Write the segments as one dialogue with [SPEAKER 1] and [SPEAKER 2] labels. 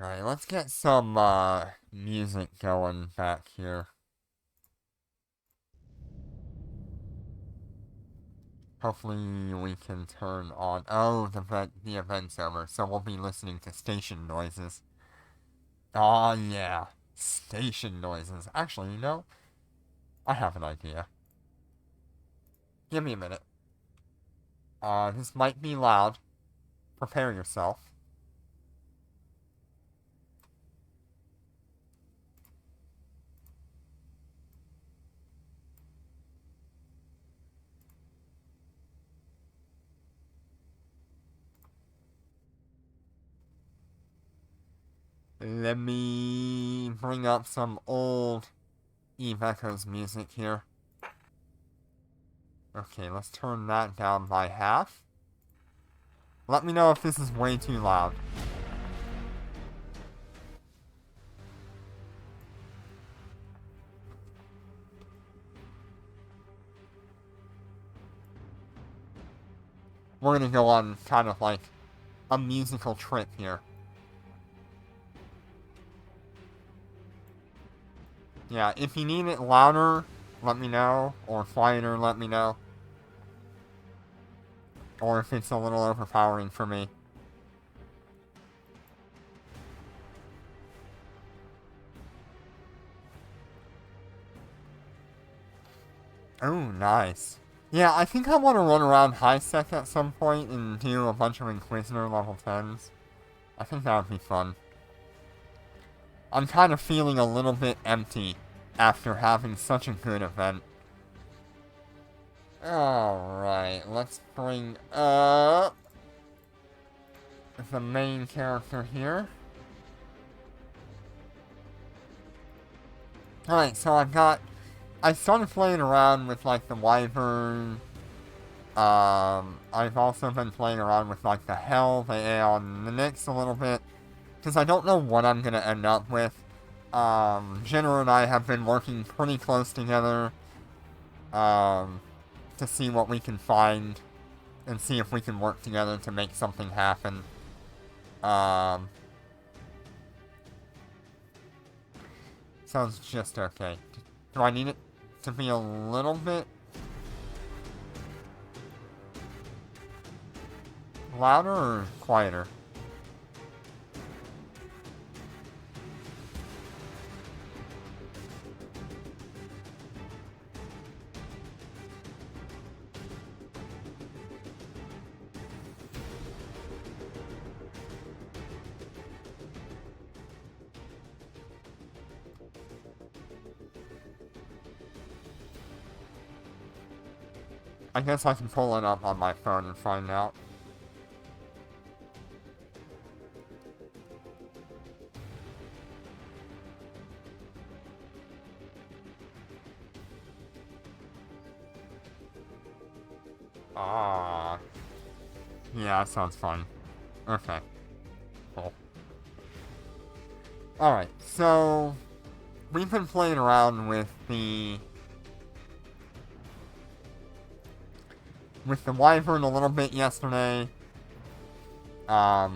[SPEAKER 1] Alright, let's get some, music going back here. Hopefully we can turn on... Oh, the event's over, so we'll be listening to station noises. Aw, yeah. Station noises. Actually, I have an idea. Give me a minute. This might be loud. Prepare yourself. Let me bring up some old Eve Echoes music here. Okay, let's turn that down by half. Let me know if this is way too loud. We're gonna go on kind of like a musical trip here. Yeah, if you need it louder, let me know. Or quieter, let me know. Or if it's a little overpowering for me. Oh, nice. Yeah, I think I want to run around high sec at some point and do a bunch of Inquisitor level 10s. I think that would be fun. I'm kind of feeling a little bit empty after having such a good event. Alright, let's bring up the main character here. Alright, so I started playing around with like the Wyvern. I've also been playing around with like the Hell, the Aeon, the Nyx a little bit. Because I don't know what I'm gonna end up with. Jenner and I have been working pretty close together. To see what we can find and see if we can work together to make something happen. Sounds just okay. Do I need it to be a little bit louder or quieter? I guess I can pull it up on my phone and find out. Ah. Yeah, that sounds fun. Okay. Cool. Alright, so... we've been playing around with the Wyvern a little bit yesterday. I'll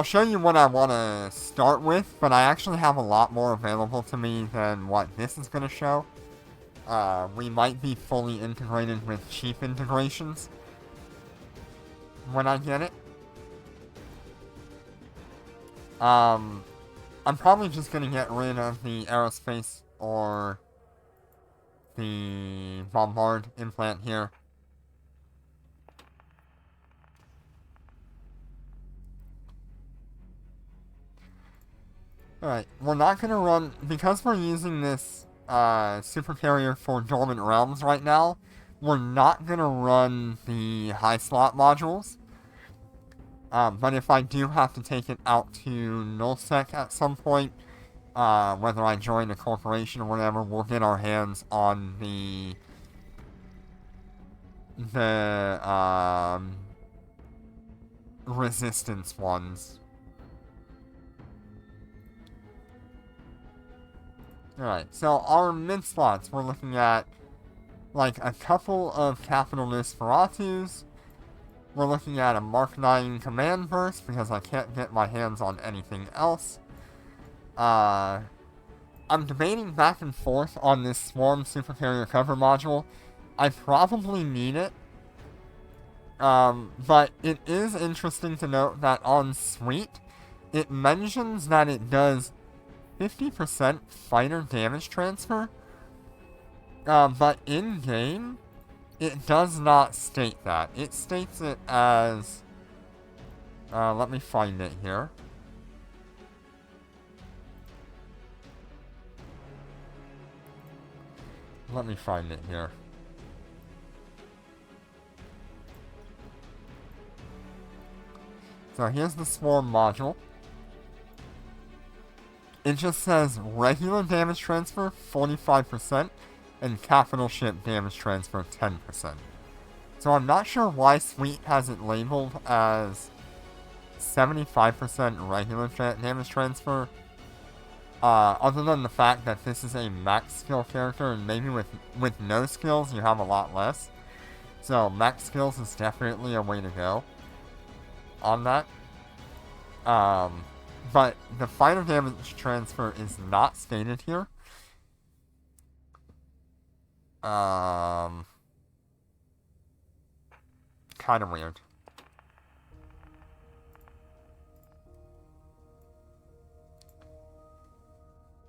[SPEAKER 1] show you what I want to start with, but I actually have a lot more available to me than what this is going to show. We might be fully integrated with cheap integrations when I get it. I'm probably just going to get rid of the aerospace or the bombard implant here. Alright, we're not gonna run, because we're using this Supercarrier for Dormant Realms right now, we're not gonna run the high slot modules. But if I do have to take it out to nullsec at some point, whether I join a corporation or whatever, we'll get our hands on the resistance ones. Alright, so our mid slots, we're looking at like a couple of Capital Nosferatus, We're looking at a Mark 9 command burst because I can't get my hands on anything else. I'm debating back and forth on this Swarm Supercarrier cover module. I probably need it. But it is interesting to note that on Suite, it mentions that it does 50% fighter damage transfer. But in-game, it does not state that. It states it as... let me find it here. Let me find it here. So here's the Swarm module. It just says regular damage transfer 45% and capital ship damage transfer 10%. So I'm not sure why Suite has it labeled as 75% regular damage transfer. Other than the fact that this is a max skill character, and maybe with no skills you have a lot less. So max skills is definitely a way to go on that. But the final damage transfer is not stated here. Kind of weird.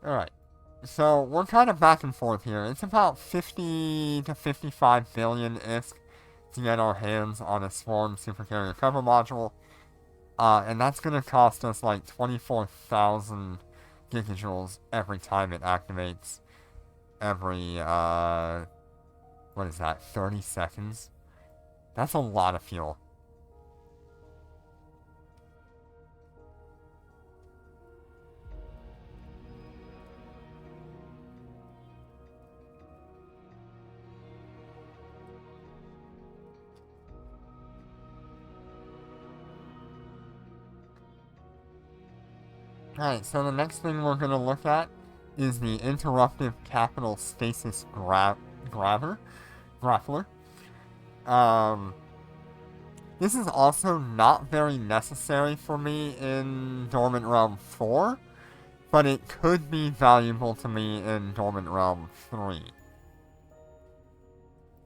[SPEAKER 1] Alright. So, we're kind of back and forth here. It's about 50 to 55 billion-ish to get our hands on a Swarm Supercarrier cover module. And that's gonna cost us like 24,000 gigajoules every time it activates. Every, what is that, 30 seconds? That's a lot of fuel. Alright, so the next thing we're going to look at is the Interruptive Capital Stasis Grappler. This is also not very necessary for me in Dormant Realm 4, but it could be valuable to me in Dormant Realm 3.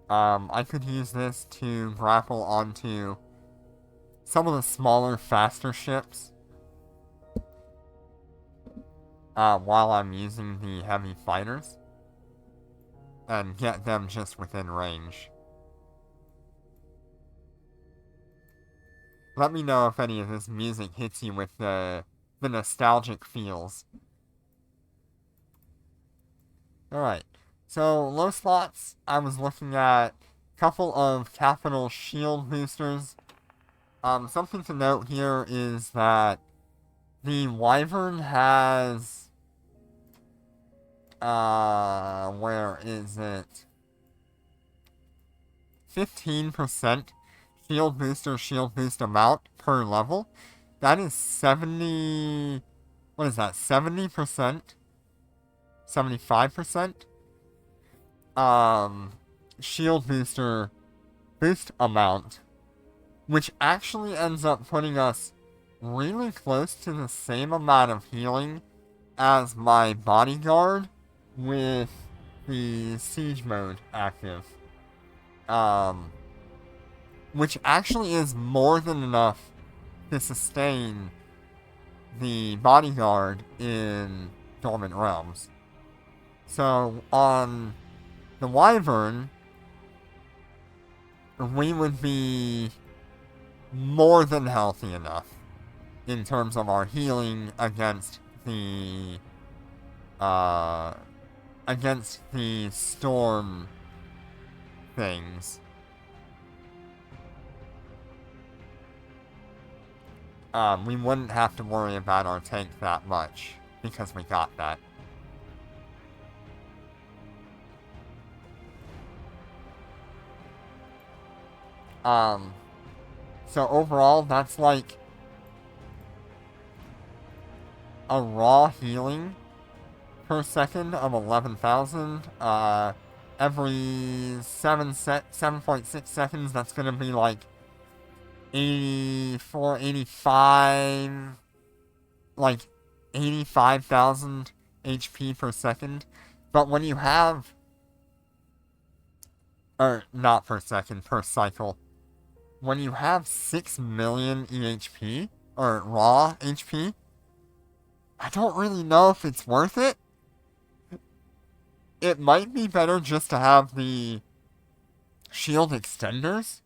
[SPEAKER 1] I could use this to grapple onto some of the smaller, faster ships while I'm using the heavy fighters, and get them just within range. Let me know if any of this music hits you with the nostalgic feels. Alright, so low slots, I was looking at a couple of capital shield boosters. Something to note here is that the Wyvern has... where is it? 15% shield boost amount per level. That is 70... What is that? 70%? 75%? Shield booster boost amount. Which actually ends up putting us really close to the same amount of healing as my bodyguard with the siege mode active. Which actually is more than enough to sustain the bodyguard in Dormant Realms. So, on the Wyvern, we would be more than healthy enough in terms of our healing against the storm things. We wouldn't have to worry about our tank that much, because we got that. So overall, that's like a raw healing per second of 11,000. Every 7.6 seconds, that's gonna be like 84, 85, like 85,000 HP per second. But when you have, or not per second, per cycle, when you have 6 million EHP, or raw HP, I don't really know if it's worth it. It might be better just to have the shield extenders.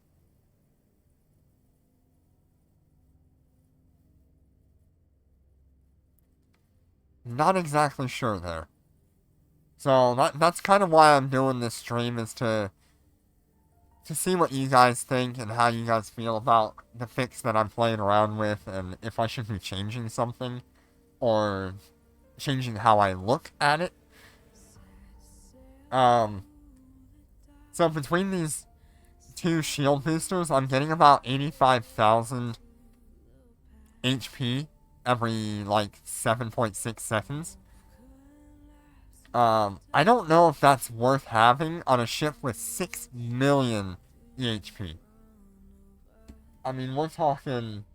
[SPEAKER 1] Not exactly sure there. So that's kind of why I'm doing this stream, is to see what you guys think and how you guys feel about the fix that I'm playing around with, and if I should be changing something or changing how I look at it. So between these two shield boosters, I'm getting about 85,000 HP every, like, 7.6 seconds. I don't know if that's worth having on a ship with 6 million EHP. I mean, we're talking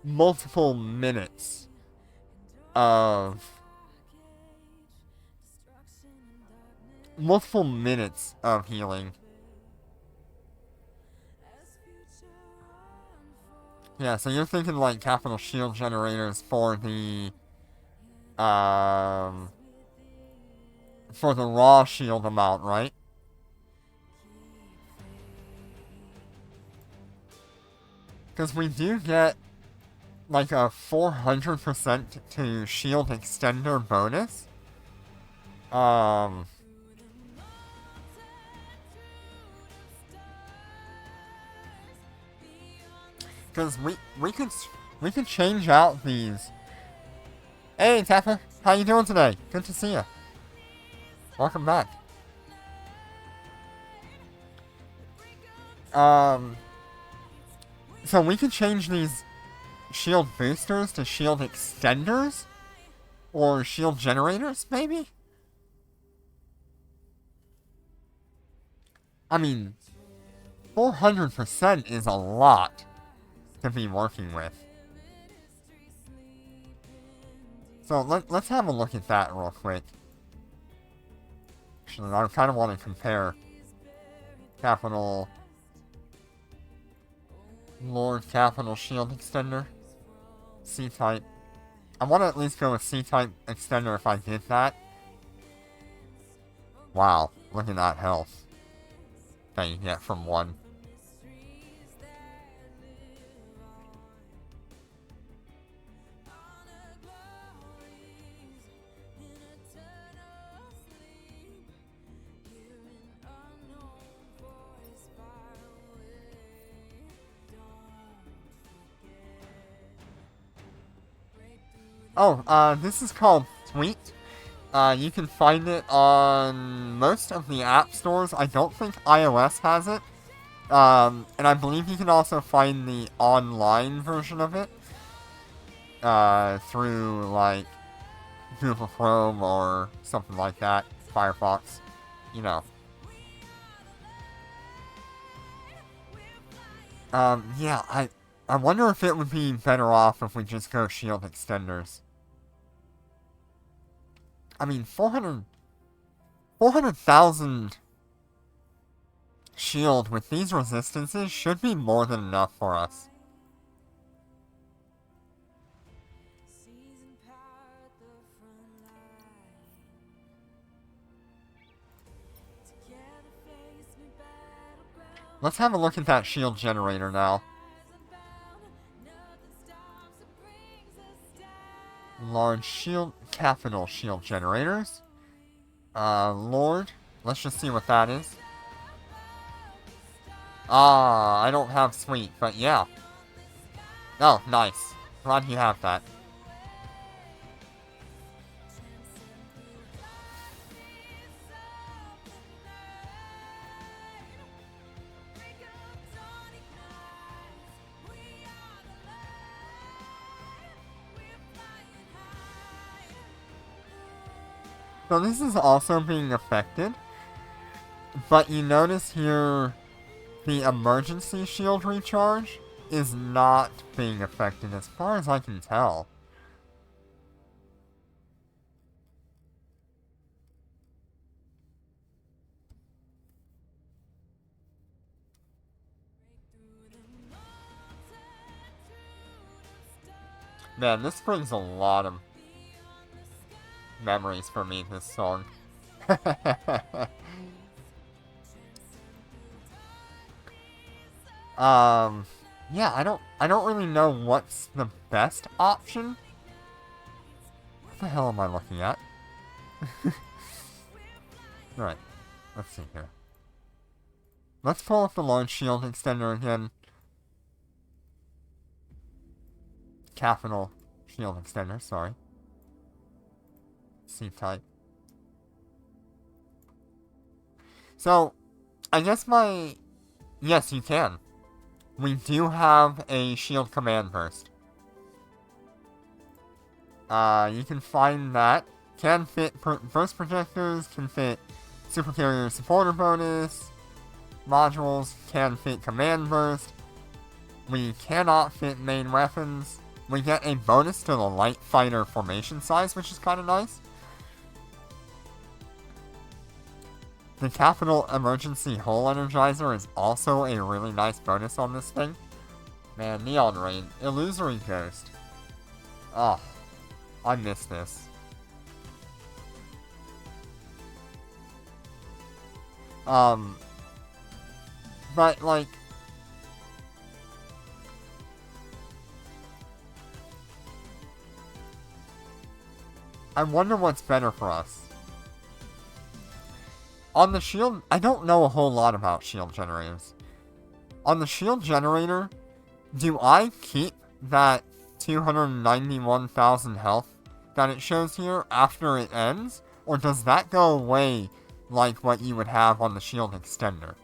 [SPEAKER 1] multiple minutes of healing. Yeah, so you're thinking like capital shield generators for the raw shield amount, right? Because we do get like a 400% to shield extender bonus. Because we could change out these. Hey Tapper, how you doing today? Good to see you. Welcome back. So we could change these shield boosters to shield extenders? Or shield generators, maybe? I mean, 400% is a lot to be working with. So let's have a look at that real quick. Actually, I kind of want to compare Capital Lord Capital Shield Extender. C-Type. I want to at least go with C-Type Extender if I did that. Wow, look at that health that you get from one. Oh, this is called Tweet. You can find it on most of the app stores. I don't think iOS has it. And I believe you can also find the online version of it. Through, like, Google Chrome or something like that. Firefox. You know. Yeah, I wonder if it would be better off if we just go shield extenders. I mean, 400,000 shield with these resistances should be more than enough for us. Let's have a look at that shield generator now. Large shield, capital shield generators. Lord. Let's just see what that is. I don't have sweet, but yeah. Oh, nice. Glad you have that. So this is also being affected, but you notice here the emergency shield recharge is not being affected as far as I can tell. Man, this brings a lot of memories for me, this song. Yeah, I don't really know what's the best option. What the hell am I looking at? Right, let's see here. Let's pull up the large shield extender again. Capital shield extender, sorry. C-type. So, I guess yes, you can. We do have a shield command burst. You can find that. Can fit burst projectors, can fit Supercarrier supporter bonus. Modules can fit command burst. We cannot fit main weapons. We get a bonus to the light fighter formation size, which is kind of nice. The Capital Emergency Hull Energizer is also a really nice bonus on this thing. Man, Neon Rain, Illusory Ghost. Oh, I miss this. But, like, I wonder what's better for us. On the shield, I don't know a whole lot about shield generators. On the shield generator, do I keep that 291,000 health that it shows here after it ends? Or does that go away like what you would have on the shield extender?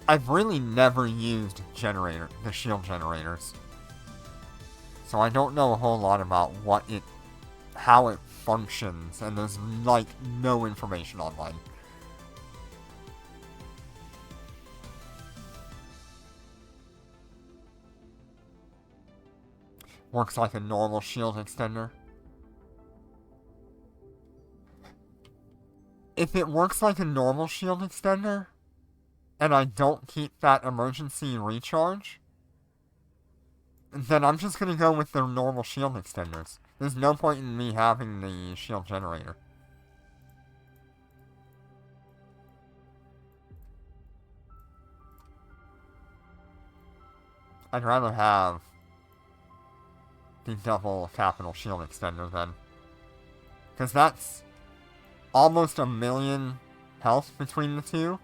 [SPEAKER 1] I've really never used the shield generators. So I don't know a whole lot about how it functions, and there's, like, no information online. Works like a normal shield extender. If it works like a normal shield extender, and I don't keep that emergency recharge, then I'm just gonna go with the normal shield extenders. There's no point in me having the shield generator. I'd rather have the double capital shield extender then. Because that's almost 1,000,000 health between the two.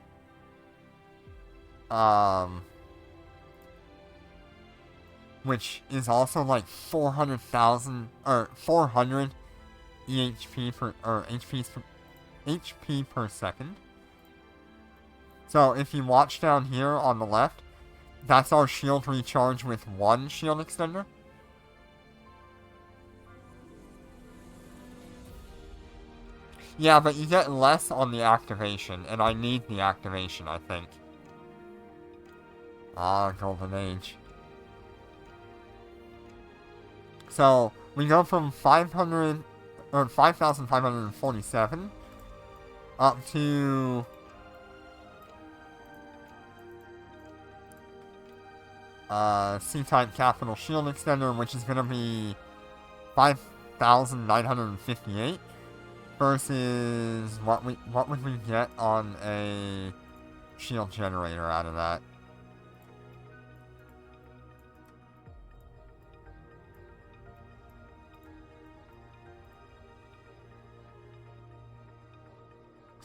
[SPEAKER 1] Which is also like 400,000 or 400 EHP HP per second. So if you watch down here on the left, that's our shield recharge with one shield extender. Yeah, but you get less on the activation, and I need the activation, I think. Ah, Golden Age. So, we go from 5,547 up to C-type capital shield extender, which is gonna be 5,958 versus what would we get on a shield generator out of that?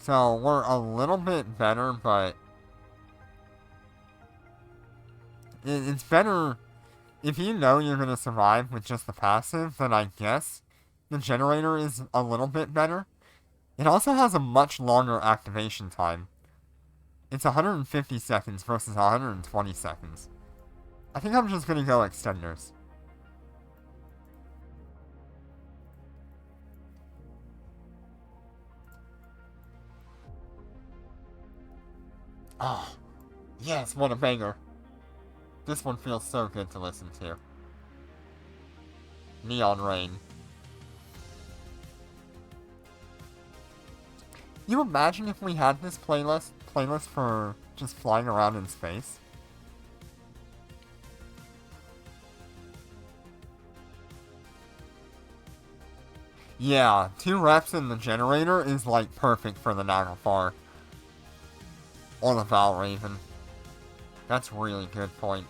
[SPEAKER 1] So, we're a little bit better, but it's better if you know you're going to survive with just the passive, then I guess the generator is a little bit better. It also has a much longer activation time. It's 150 seconds versus 120 seconds. I think I'm just going to go extenders. Oh, yes, what a banger. This one feels so good to listen to. Neon Rain. You imagine if we had this playlist for just flying around in space? Yeah, 2 reps in the generator is like perfect for the Naglfar. Or the Valraven. That's a really good point.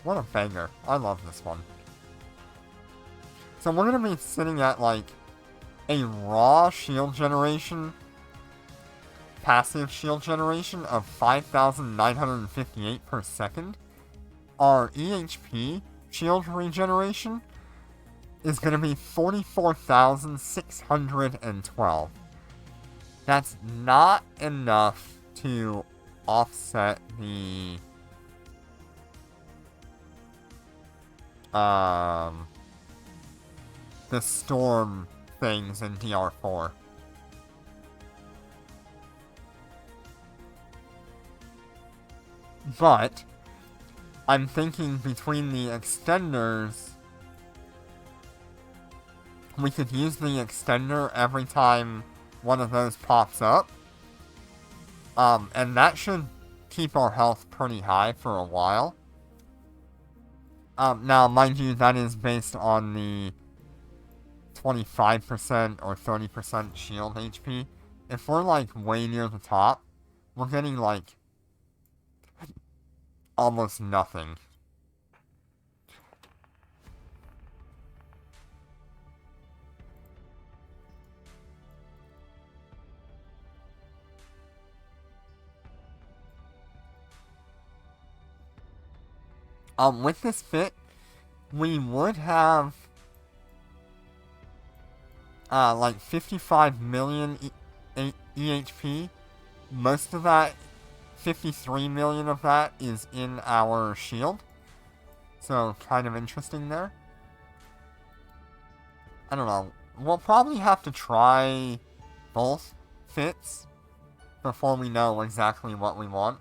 [SPEAKER 1] What a banger. I love this one. So we're going to be sitting at like a raw shield generation, passive shield generation of 5,958 per second. Our EHP shield regeneration is going to be 44,612. That's not enough to offset the storm things in DR4. But I'm thinking between the extenders, we could use the extender every time one of those pops up. And that should keep our health pretty high for a while. Now, mind you, that is based on the 25% or 30% shield HP. If we're, like, way near the top, we're getting, like, almost nothing. With this fit, we would have, like 55 million EHP. Most of that, 53 million of that, is in our shield. So, kind of interesting there. I don't know. We'll probably have to try both fits before we know exactly what we want.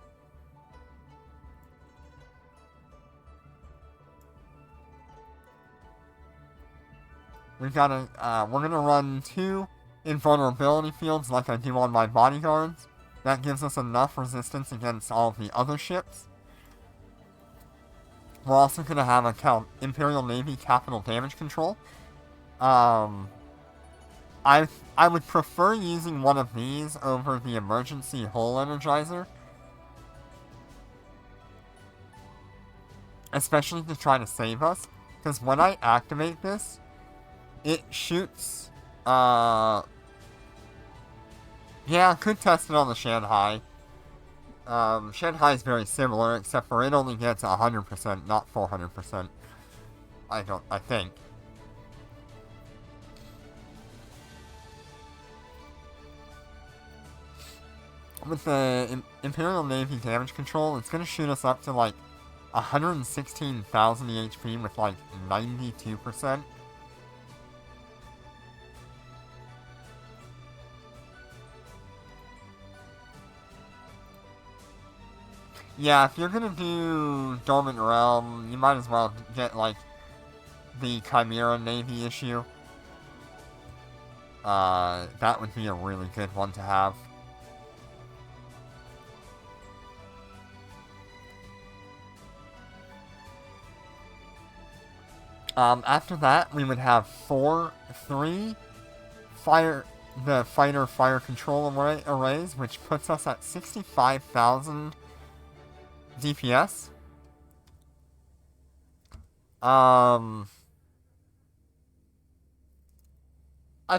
[SPEAKER 1] We're gonna run 2 invulnerability fields like I do on my bodyguards. That gives us enough resistance against all of the other ships. We're also gonna have a Imperial Navy capital damage control. I would prefer using one of these over the emergency hull energizer. Especially to try to save us. Because when I activate this, it shoots, yeah, I could test it on the Shanghai. Shanghai is very similar, except for it only gets 100%, not 400%. I think. With the Imperial Navy damage control, it's gonna shoot us up to, like, 116,000 EHP with, like, 92%. Yeah, if you're gonna do Dormant Realm, you might as well get, like, the Chimera Navy issue. That would be a really good one to have. After that, we would have 3 the fighter fire control arrays, which puts us at 65,000 DPS. I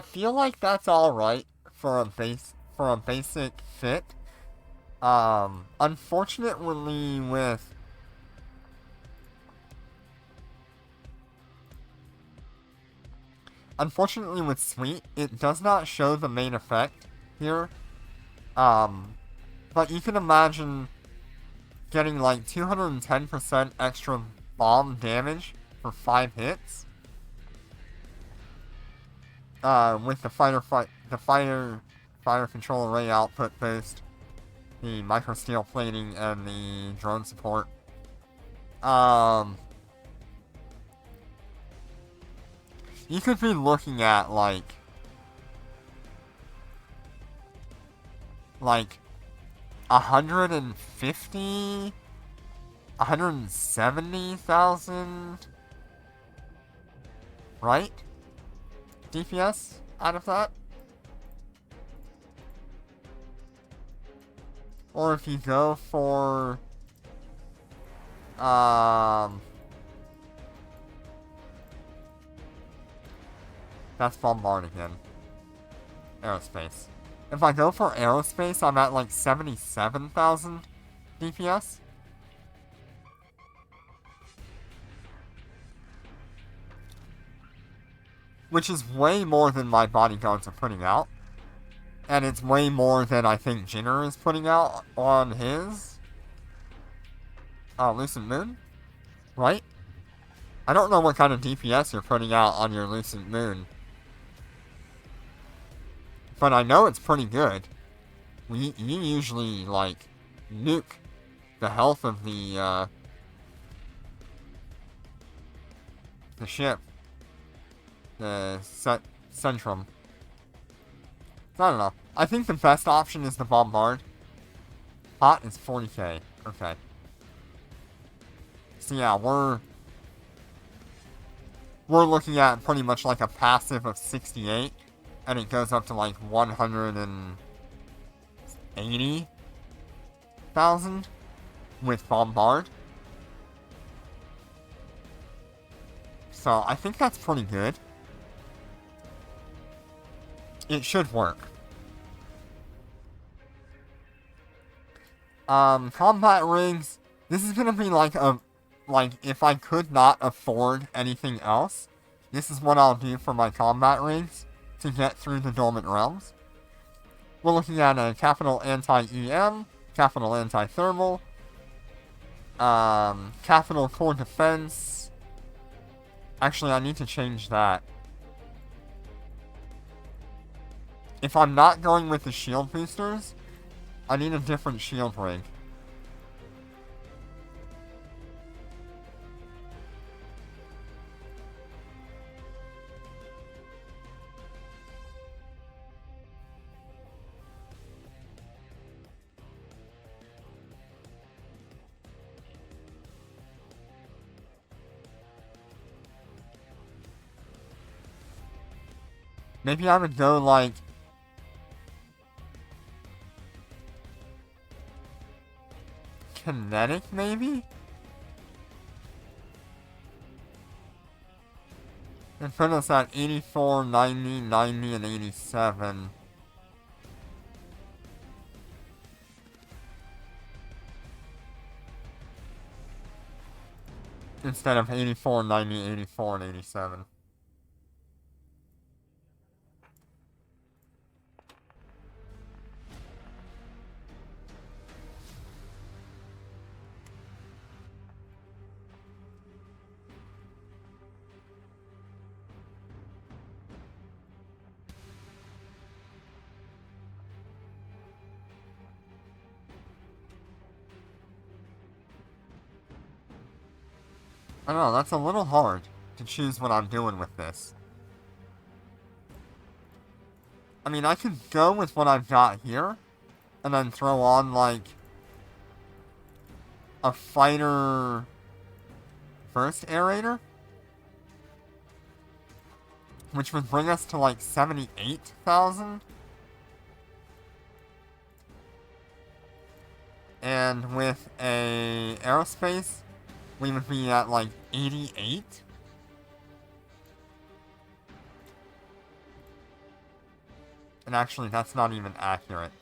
[SPEAKER 1] feel like that's alright for a basic fit. Unfortunately with Sweet, it does not show the main effect here. But you can imagine getting like 210% extra bomb damage for 5 hits. with the fire control array output boost, the microsteel plating, and the drone support. You could be looking at like 150, 170,000, right? DPS out of that. Or if you go for that's Bombard again. Aerospace. If I go for Aerospace, I'm at like 77,000 DPS. Which is way more than my bodyguards are putting out. And it's way more than I think Jinner is putting out on his Lucent Moon, right? I don't know what kind of DPS you're putting out on your Lucent Moon, but I know it's pretty good. You usually, like, nuke the health of the ship. The Centrum. I don't know. I think the best option is the Bombard. Hot is 40k. Okay. So yeah, we're looking at pretty much like a passive of 68, and it goes up to like 180,000 with Bombard. So I think that's pretty good. It should work. Combat rigs. This is gonna be like if I could not afford anything else, this is what I'll do for my combat rigs to get through the Dormant Realms. We're looking at a capital anti-EM, capital anti-thermal, capital core defense. Actually, I need to change that. If I'm not going with the shield boosters, I need a different shield rig. Maybe I would go like kinetic, maybe? And put us at 84, 90, 90, and 87. Instead of 84, 90, 84, and 87. I don't know, that's a little hard to choose what I'm doing with this. I mean, I could go with what I've got here, and then throw on, like, a fighter first aerator, which would bring us to, like, 78,000. And with a aerospace, we would be at, like, 88. And actually, that's not even accurate.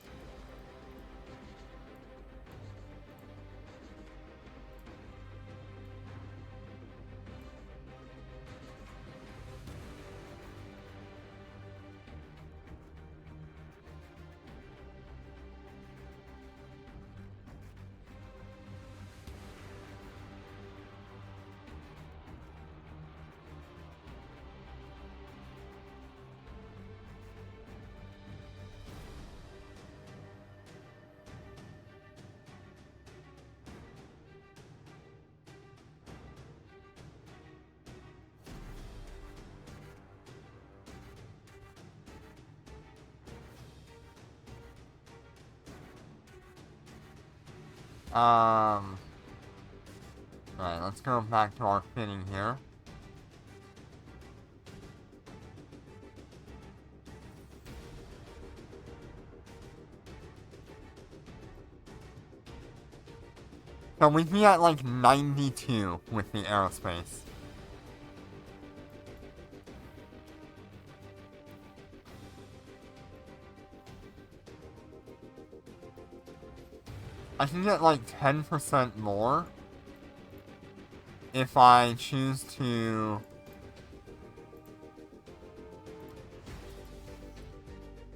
[SPEAKER 1] Alright, let's go back to our fitting here. So we'd be at like 92 with the aerospace. I can get like 10% more if I choose to...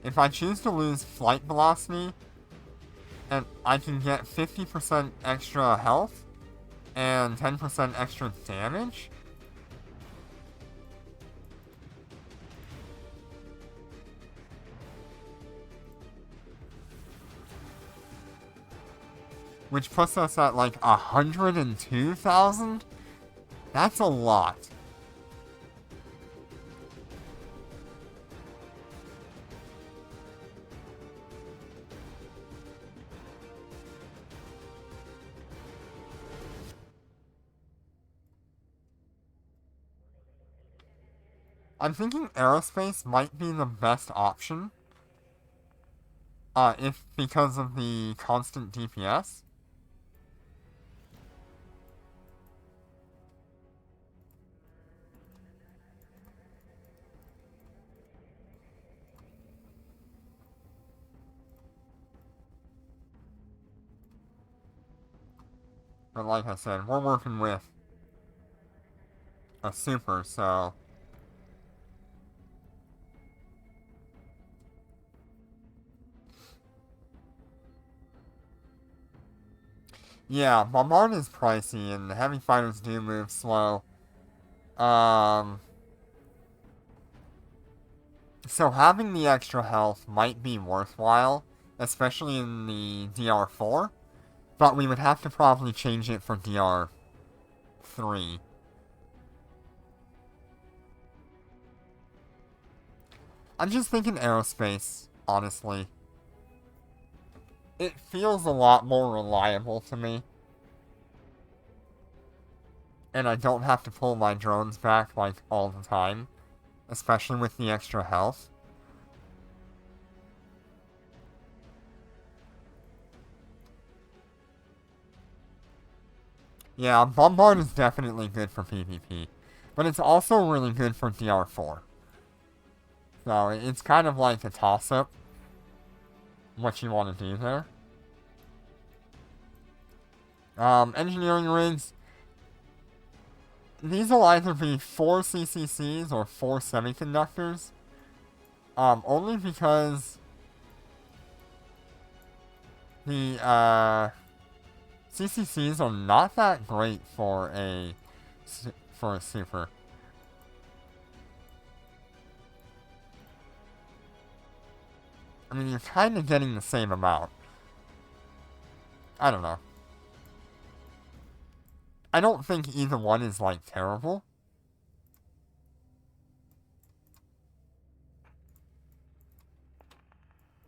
[SPEAKER 1] If I choose to lose flight velocity, and I can get 50% extra health and 10% extra damage. Which puts us at like 102,000? That's a lot. I'm thinking aerospace might be the best option. If because of the constant DPS. But like I said, we're working with a super, so... Yeah, Bombard is pricey, and the heavy fighters do move slow. So having the extra health might be worthwhile, especially in the DR4, but we would have to probably change it for DR3. I'm just thinking aerospace, honestly. It feels a lot more reliable to me. And I don't have to pull my drones back, like, all the time. Especially with the extra health. Yeah, Bombard is definitely good for PvP. But it's also really good for DR4. So, it's kind of like a toss-up. What you want to do there. Engineering rigs. These will either be 4 CCCs or 4 semiconductors. Only because the, CCCs are not that great for a super. I mean, you're kind of getting the same amount. I don't know. I don't think either one is, like, terrible.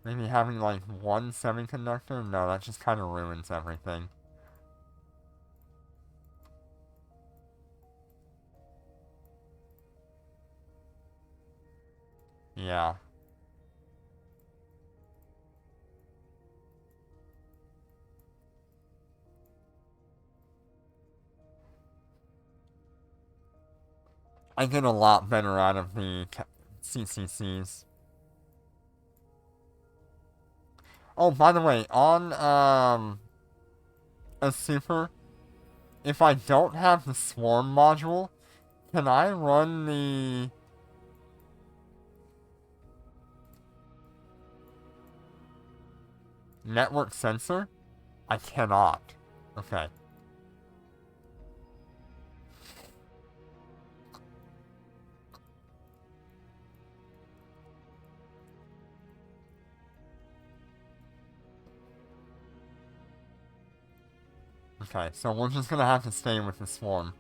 [SPEAKER 1] Maybe having, like, one semiconductor? No, that just kind of ruins everything. Yeah. I get a lot better out of the CCCs. Oh, by the way, on, a super, if I don't have the swarm module, can I run the... network sensor? I cannot. Okay. Okay, so we're just gonna have to stay with the swarm.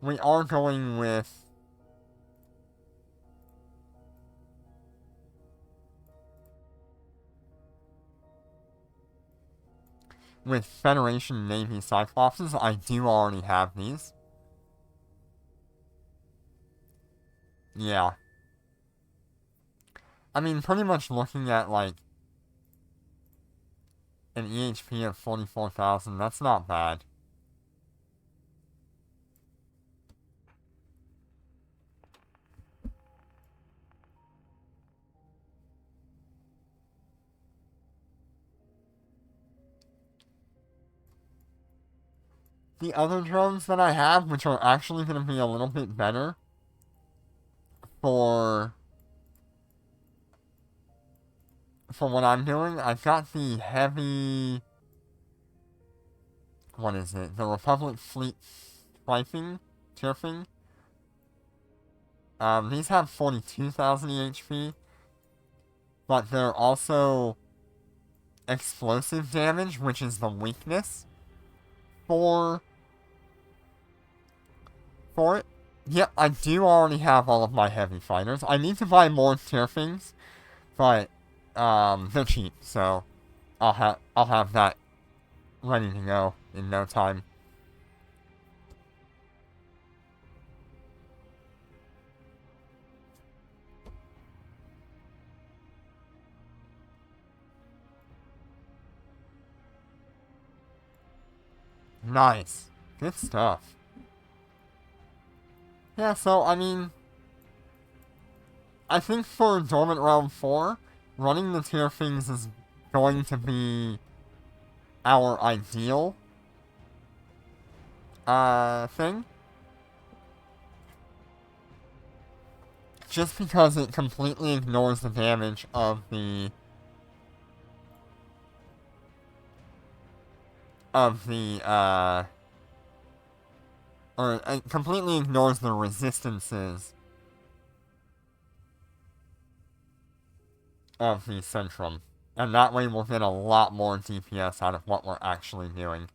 [SPEAKER 1] We are going with... with Federation Navy Cyclopses. I do already have these. Yeah. I mean, pretty much looking at, like, an EHP of 44,000, that's not bad. The other drones that I have, which are actually going to be a little bit better for what I'm doing, I've got the heavy... What is it? The Republic Fleet Strafing? Turfing? These have 42,000 EHP, but they're also explosive damage, which is the weakness for it. Yep, I do already have all of my heavy fighters. I need to buy more Turfings, but they're cheap, so I'll have that ready to go in no time. Nice. Good stuff. Yeah, so, I mean, I think for Dormant Realm 4, running the Turfings is going to be our ideal thing. Just because it completely ignores the damage of the or it completely ignores the resistances of the Centrum. And that way we'll get a lot more DPS out of what we're actually doing.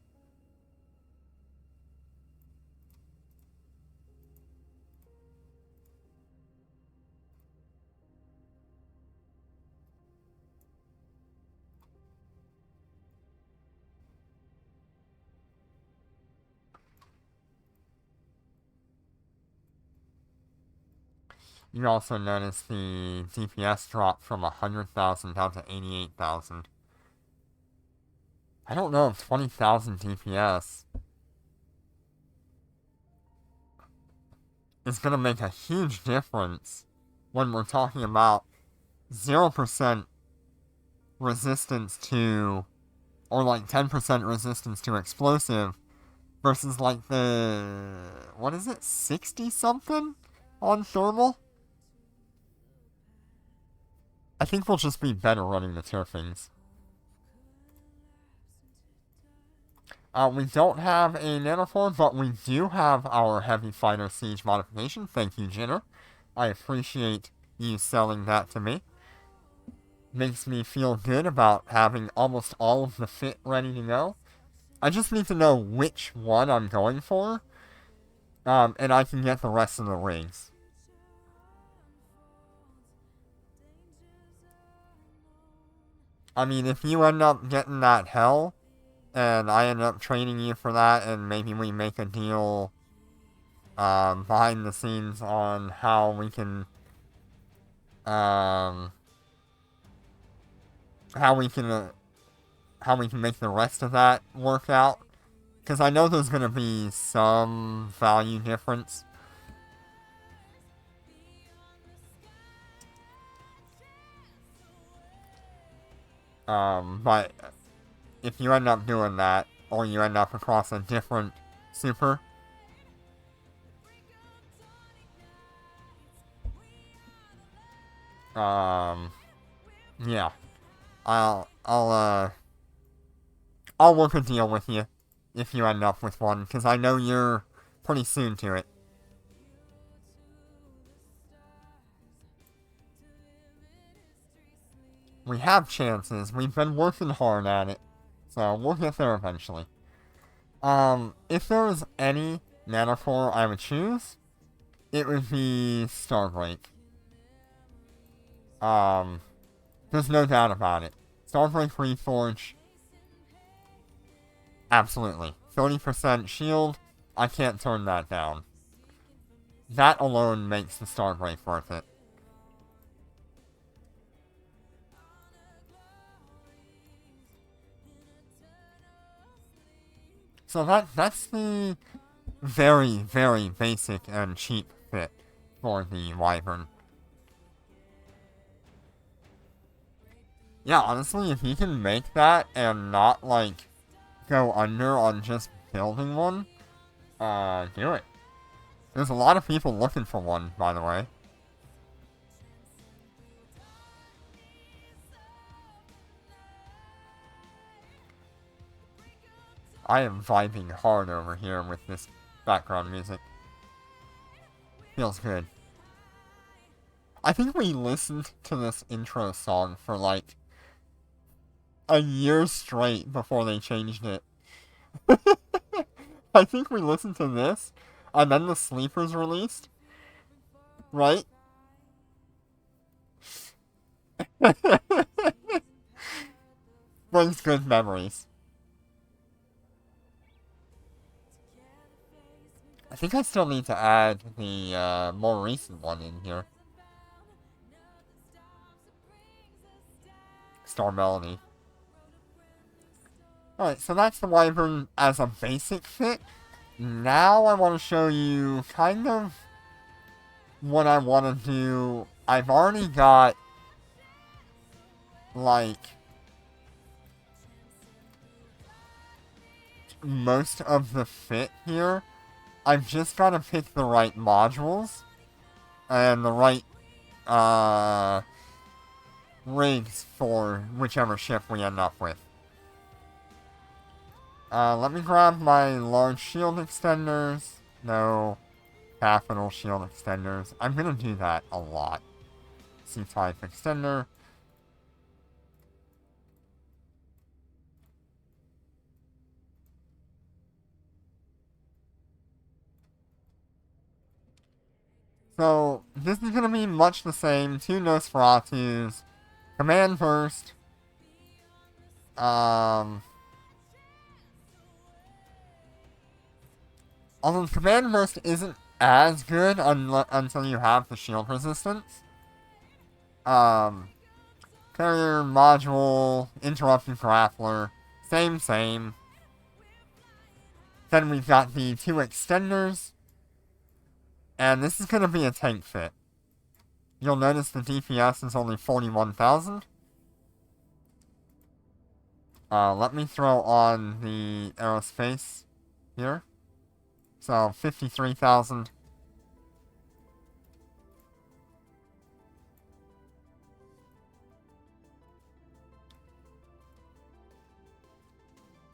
[SPEAKER 1] You also notice the DPS drop from 100,000 down to 88,000. I don't know if 20,000 DPS is going to make a huge difference when we're talking about 0% resistance to, or like 10% resistance to explosive versus like the, what is it, 60 something on thermal? I think we'll just be better running the Turfings. We don't have a nanoform, but we do have our Heavy Fighter Siege modification. Thank you, Jinner. I appreciate you selling that to me. Makes me feel good about having almost all of the fit ready to go. I just need to know which one I'm going for, and I can get the rest of the rings. I mean, if you end up getting that hell, and I end up training you for that, and maybe we make a deal behind the scenes on how we can make the rest of that work out, because I know there's gonna be some value difference. But if you end up doing that, or you end up across a different super, yeah, I'll work a deal with you if you end up with one, because I know you're pretty soon to it. We have chances. We've been working hard at it. So we'll get there eventually. If there was any nanocore I would choose, it would be Starbreak. There's no doubt about it. Starbreak Reforge Absolutely. 30% shield, I can't turn that down. That alone makes the Starbreak worth it. So that's the very, very basic and cheap fit for the Wyvern. Yeah, honestly, if you can make that and not, like, go under on just building one, do it. There's a lot of people looking for one, by the way. I am vibing hard over here with this background music. Feels good. I think we listened to this intro song for like a year straight before they changed it. I think we listened to this, and then the Sleepers released, right? Brings good memories. I think I still need to add the more recent one in here. Star Melody. Alright, so that's the Wyvern as a basic fit. Now I want to show you kind of what I want to do. I've already got, like, most of the fit here. I've just got to pick the right modules and the right, rigs for whichever ship we end up with. Let me grab my large shield extenders. No capital shield extenders. I'm gonna do that a lot. C-type extender. So, this is gonna be much the same. 2 Nosferatus. Command Burst. Although Command Burst isn't as good until you have the shield resistance. Carrier, Module, Interrupted Grappler. Same. Then we've got the 2 extenders. And this is going to be a tank fit. You'll notice the DPS is only 41,000. Let me throw on the aerospace here. So, 53,000.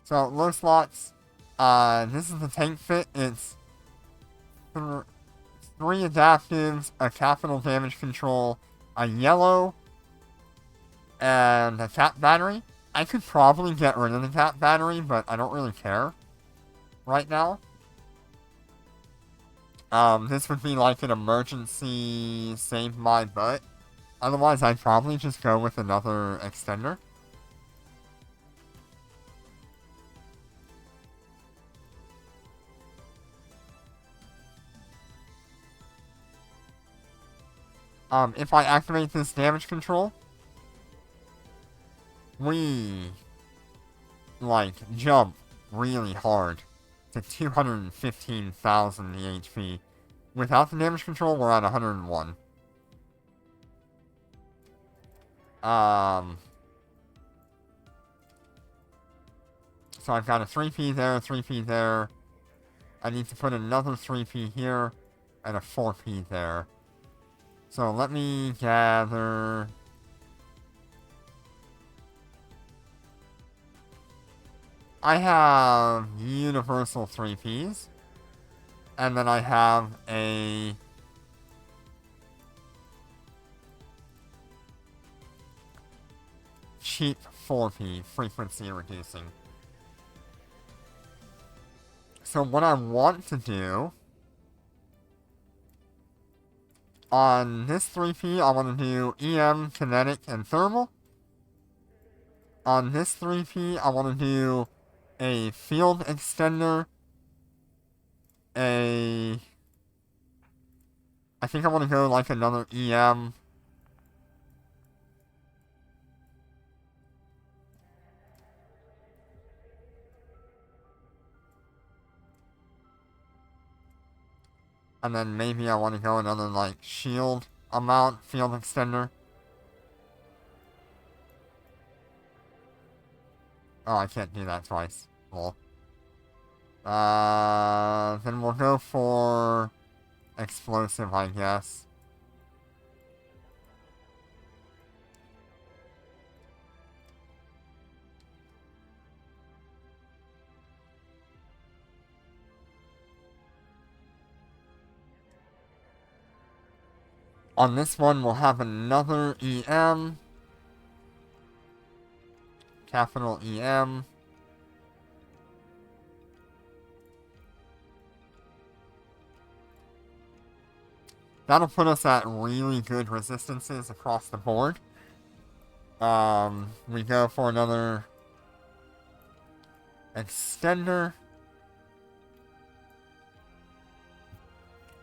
[SPEAKER 1] So, low slots. This is the tank fit. It's 3 adaptives, a capital damage control, a yellow, and a cap battery. I could probably get rid of the cap battery, but I don't really care right now. This would be like an emergency save my butt. Otherwise, I'd probably just go with another extender. If I activate this damage control, we, like, jump really hard to 215,000 HP. Without the damage control, we're at 101. So I've got a 3P there, 3P there. I need to put another 3P here, and a 4P there. So let me gather... I have universal 3Ps. And then I have a... cheap 4P, frequency reducing. So what I want to do... on this 3P, I want to do EM, kinetic, and thermal. On this 3P, I want to do a field extender, I think I want to go like another EM. And then maybe I want to go another like shield amount, field extender. Oh, I can't do that twice. Well. Then we'll go for explosive, I guess. On this one, we'll have another EM. Capital EM. That'll put us at really good resistances across the board. We go for another extender.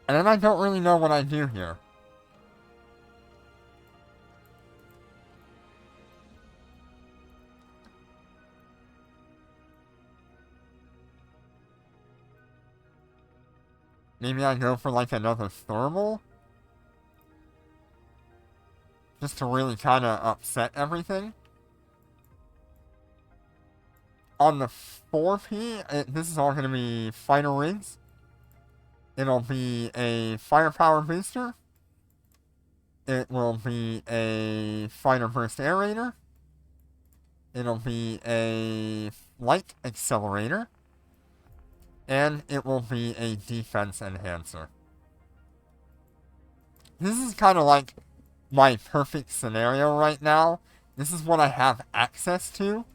[SPEAKER 1] And then I don't really know what I do here. Maybe I go for like another thermal? Just to really kind of upset everything. On the 4P, this is all going to be fighter rigs. It'll be a firepower booster. It will be a fighter burst aerator. It'll be a light accelerator. And it will be a defense enhancer. This is kind of like my perfect scenario right now. This is what I have access to.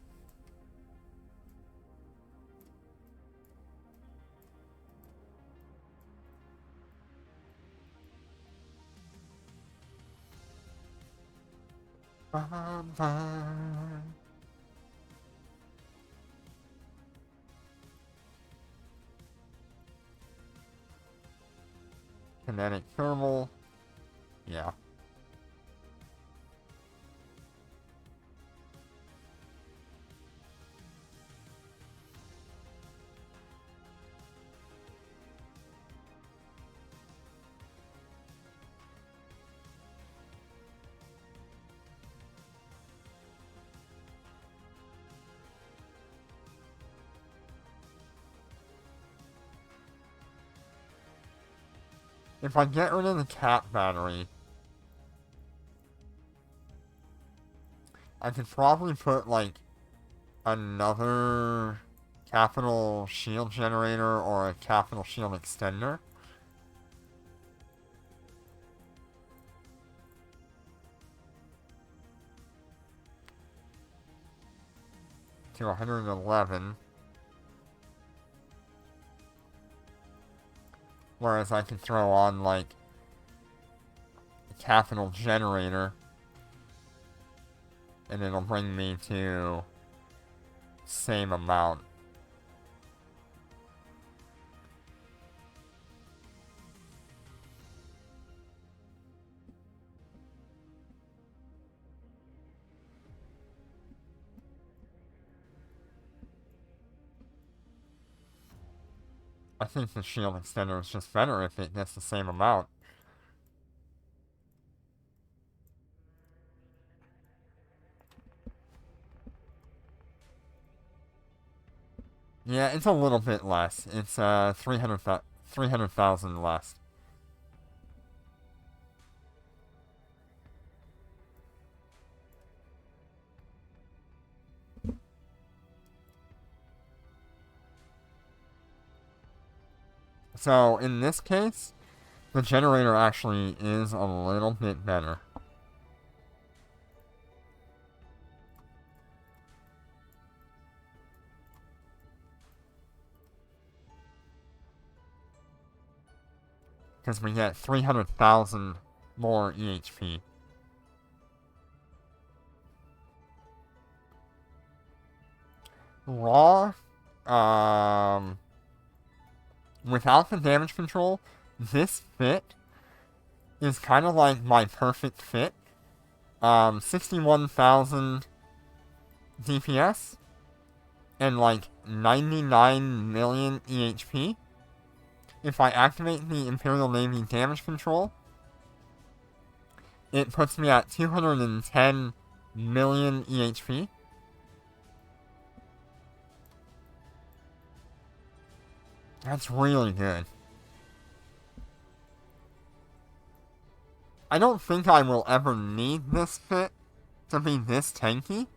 [SPEAKER 1] Kinetic thermal. Yeah. If I get rid of the cap battery, I could probably put, like, another capital shield generator or a capital shield extender. To 111. Whereas I can throw on, like, a capital generator. And it'll bring me to same amount. I think the shield extender is just better if it gets the same amount. Yeah, it's a little bit less. It's 300,000 less. So, in this case, the generator actually is a little bit better. Because we get 300,000 more EHP. Raw without the damage control, this fit is kind of like my perfect fit. 61,000 DPS and like 99 million EHP. If I activate the Imperial Navy damage control, it puts me at 210 million EHP. That's really good. I don't think I will ever need this fit to be this tanky.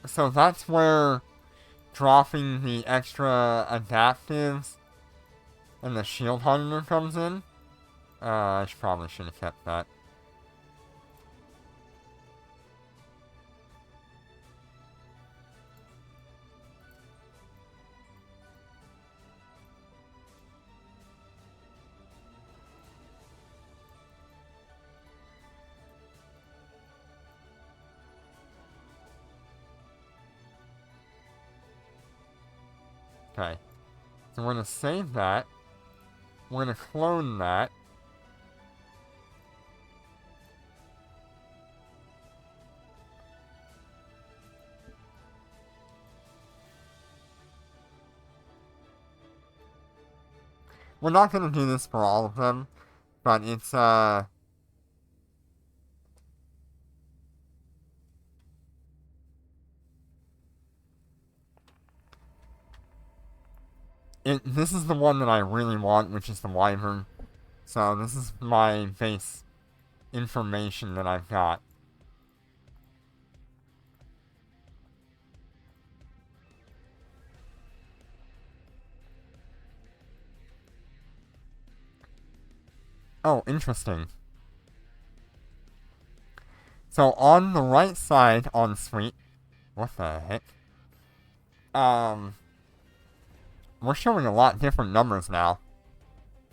[SPEAKER 1] So that's where dropping the extra adaptives and the shield hunter comes in. I probably should have kept that. Okay. So we're going to save that. We're going to clone that. We're not going to do this for all of them, but it's, this is the one that I really want, which is the Wyvern. So this is my base information that I've got. Oh, interesting. So on the right side on Suite, what the heck? We're showing a lot different numbers now.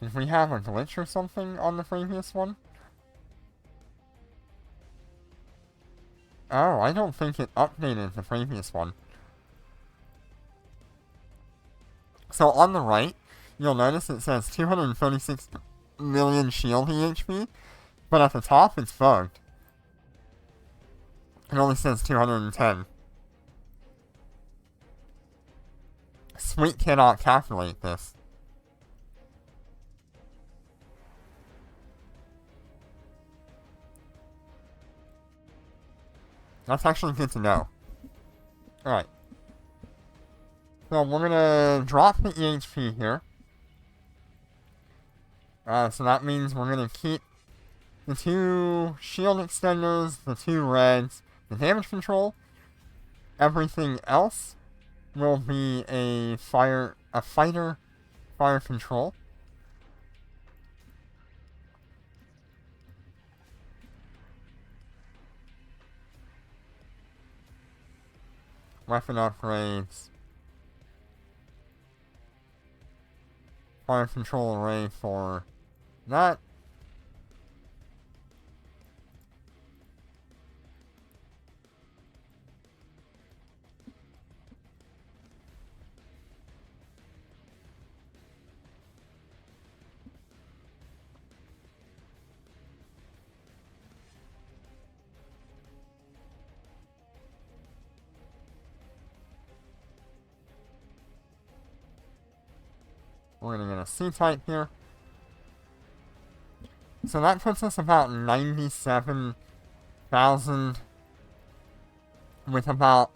[SPEAKER 1] Did we have a glitch or something on the previous one? Oh, I don't think it updated the previous one. So on the right, you'll notice it says 236 million shield EHP, but at the top it's bugged. It only says 210. Suite cannot calculate this. That's actually good to know. Alright. So we're gonna drop the EHP here. So that means we're gonna keep the 2 shield extenders, the 2 reds, the damage control. Everything else will be a fighter fire control. Weapon upgrades. Fire control array for that. We're gonna get a C-type here. So that puts us about 97,000 with about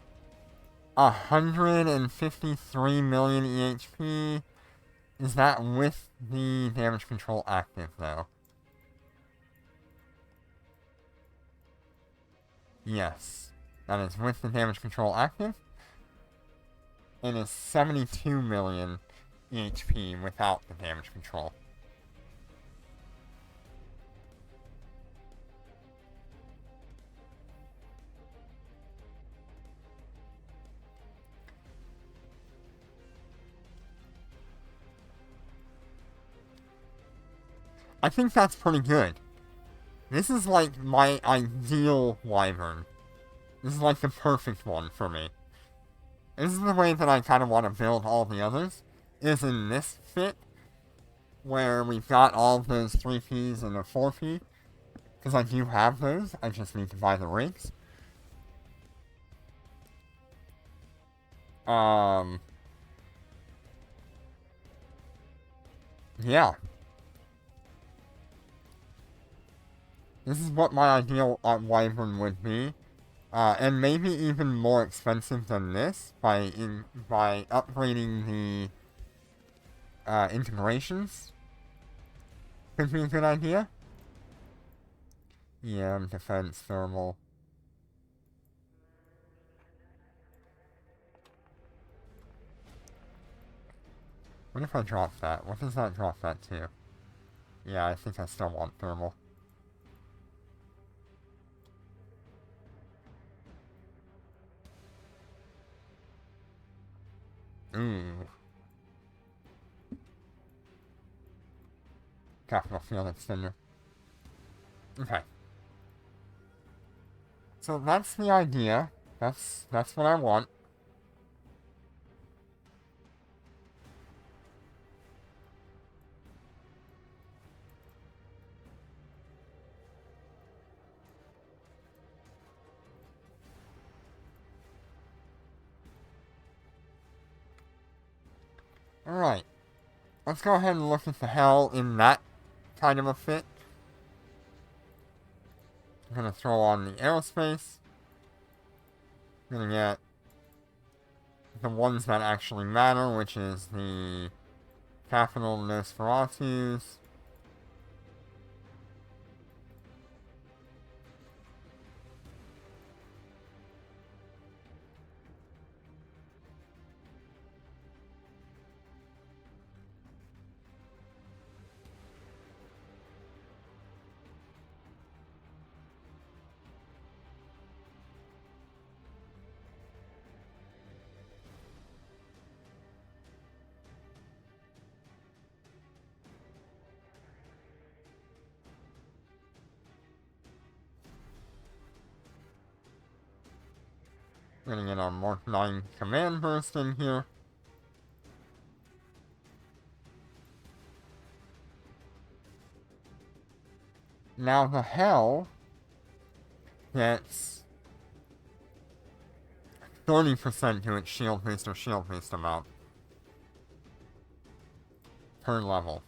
[SPEAKER 1] 153 million EHP. Is that with the damage control active, though? Yes. That is with the damage control active. It is 72 million EHP without the damage control. I think that's pretty good. This is like my ideal Wyvern. This is like the perfect one for me. This is the way that I kind of want to build all the others, is in this fit, where we've got all of those 3Ps and a 4P, because I do have those, I just need to buy the rigs. Yeah. This is what my ideal wyvern would be. And maybe even more expensive than this by upgrading the integrations. Could be a good idea. Yeah, defense, thermal. What if I drop that? What does that drop that to? Yeah, I think I still want thermal. Ooh. Capital field extender. Okay. So that's the idea. That's what I want. Alright. Let's go ahead and look at the hell in that kind of a fit. I'm gonna throw on the aerospace. I'm gonna get the ones that actually matter, which is the Capital Nosferatus. We're gonna get our Mark 9 command burst in here. Now the hell gets 30% to its shield boost amount per level.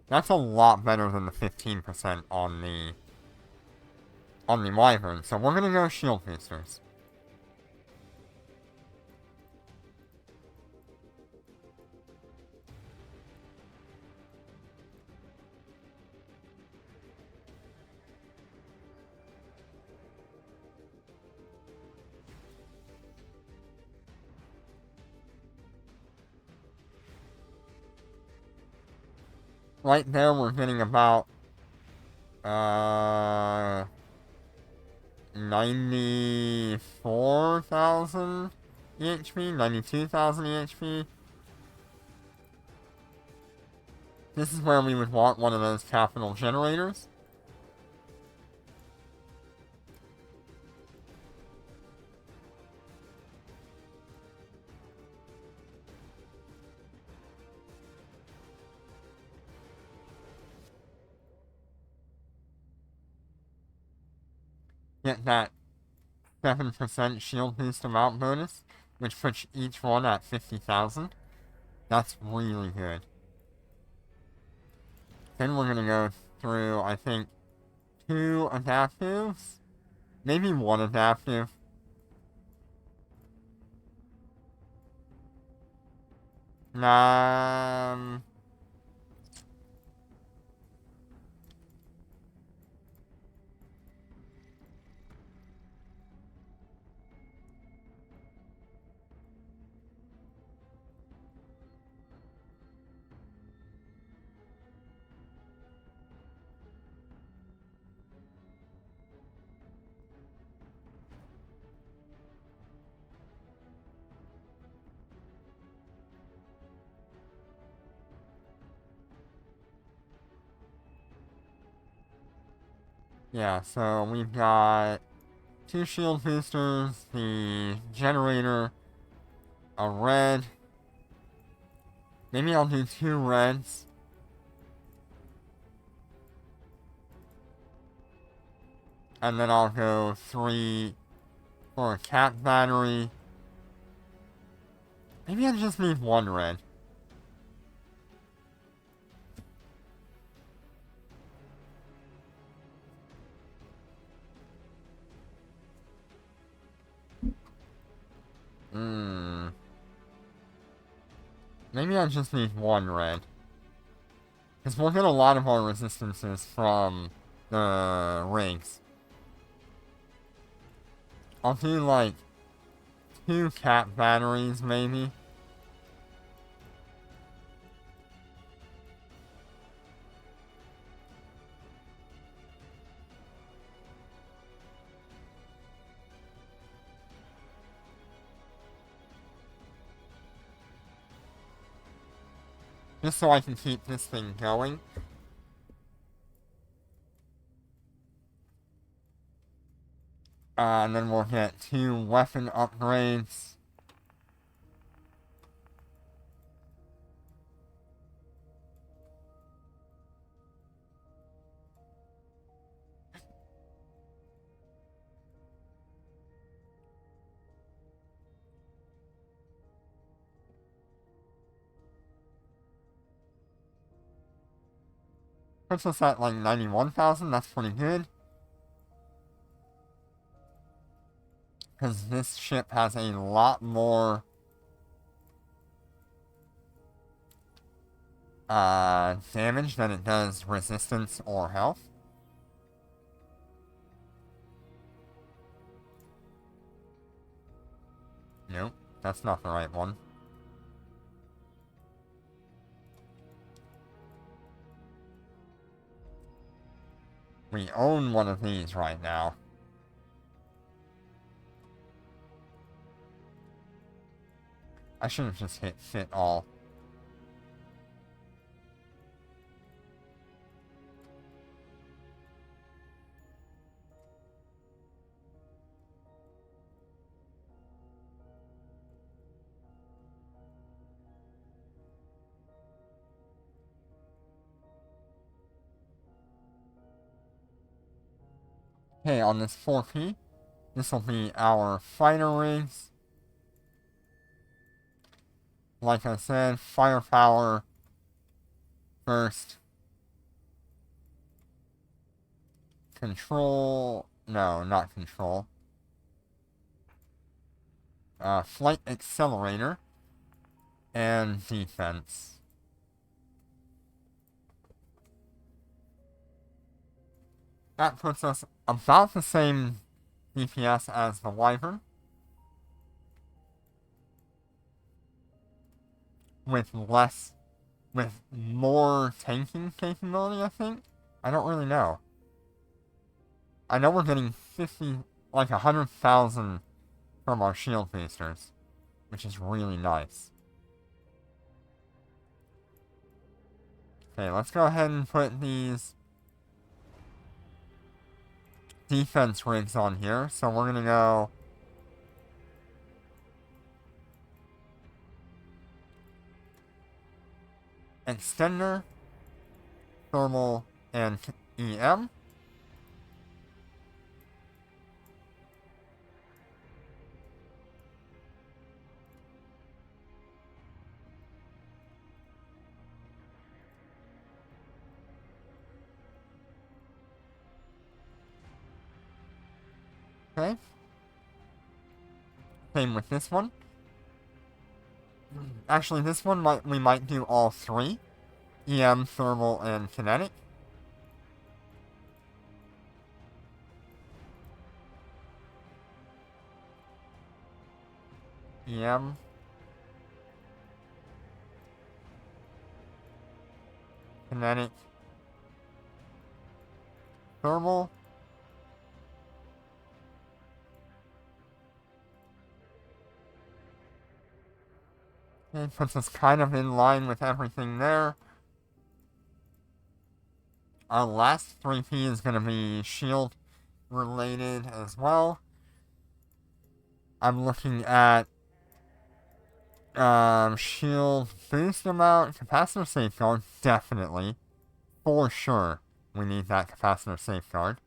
[SPEAKER 1] That's a lot better than the 15% on the Wyvern, so we're gonna go shield boosters. Right there, we're getting about 94,000 EHP, 92,000 EHP. This is where we would want one of those capital generators. Get that 7% shield boost amount bonus, which puts each one at 50,000. That's really good. Then we're gonna go through, I think, 2 adaptives? Maybe 1 adaptive. Um... Yeah, so we've got 2 shield boosters, the generator, a red. Maybe I'll do 2 reds. And then I'll go 3 for a cap battery. Maybe I just need 1 red. Maybe I just need 1 red. Because we'll get a lot of our resistances from the rigs. I'll do like 2 cap batteries maybe. Just so I can keep this thing going. And then we'll get 2 weapon upgrades. Puts us at like 91,000, that's pretty good. Because this ship has a lot more damage than it does resistance or health. Nope, that's not the right one. We own one of these right now. I should have just hit fit all. Okay, on this 4P, this will be our fighter rigs. Like I said, firepower first. Control, no, not control. Flight accelerator and defense. That puts us about the same DPS as the Wyvern, with more tanking capability, I think? I don't really know. I know we're getting 100,000 from our shield boosters, which is really nice. Okay, let's go ahead and put these defense rigs on here. So we're gonna go extender, thermal, and EM. Okay. Same with this one. Actually, this one we might do all 3. EM, thermal, and kinetic. EM. Kinetic. Thermal. It puts us kind of in line with everything there. Our last 3P is going to be shield related as well. I'm looking at shield boost amount, capacitor safeguard, definitely. For sure, we need that capacitor safeguard.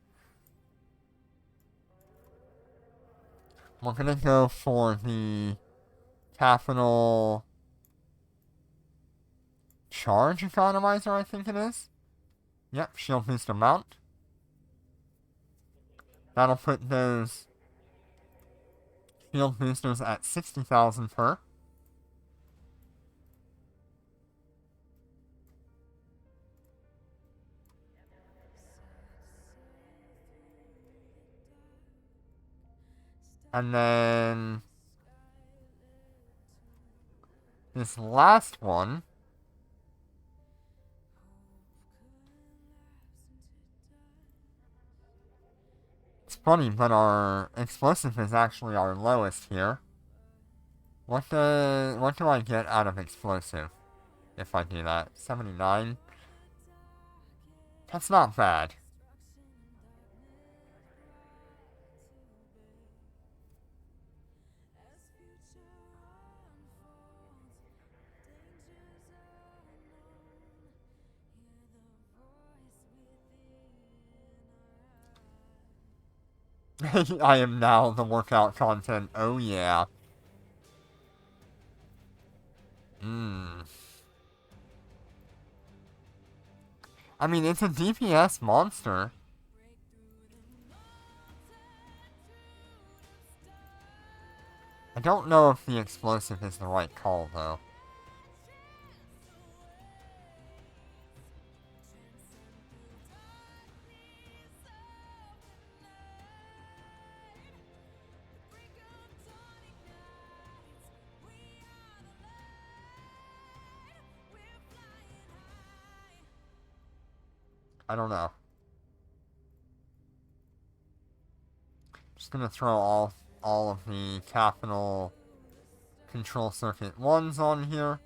[SPEAKER 1] We're gonna go for the capital charge economizer, I think it is. Yep, shield boost amount. That'll put those shield boosters at 60,000 per. And then this last one, it's funny, but our explosive is actually our lowest here. What do I get out of explosive if I do that? 79? That's not bad. I am now the workout content. Oh yeah. I mean, it's a DPS monster. I don't know if the explosive is the right call, though. I don't know. Just gonna throw all of the capital control circuit 1s on here.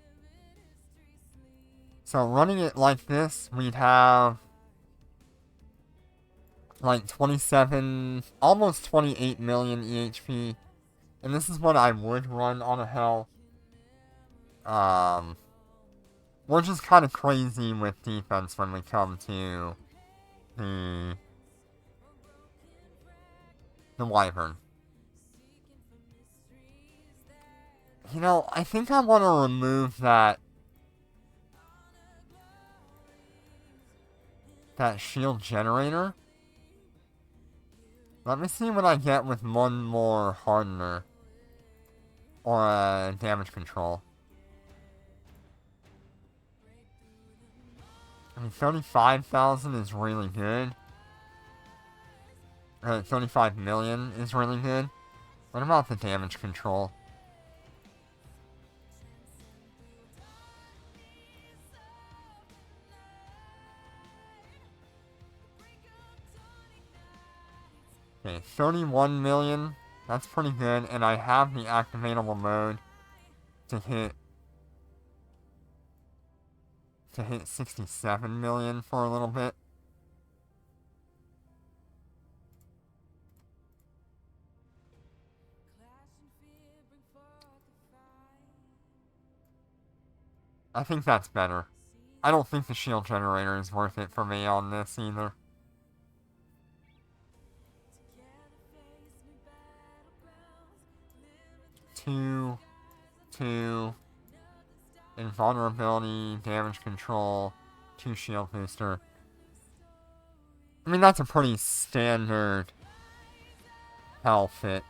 [SPEAKER 1] So running it like this, we'd have like 27, almost 28 million EHP. And this is what I would run on a Hell. We're just kind of crazy with defense when we come to the Wyvern. You know, I think I want to remove that shield generator. Let me see what I get with one more hardener. Or damage control. I mean, 35,000 is really good. 35 million is really good. What about the damage control? Okay, 31 million. That's pretty good, and I have the activatable mode to hit 67 million for a little bit. I think that's better. I don't think the shield generator is worth it for me on this either. Two, invulnerability, damage control, 2 shield booster. I mean, that's a pretty standard Hell fit.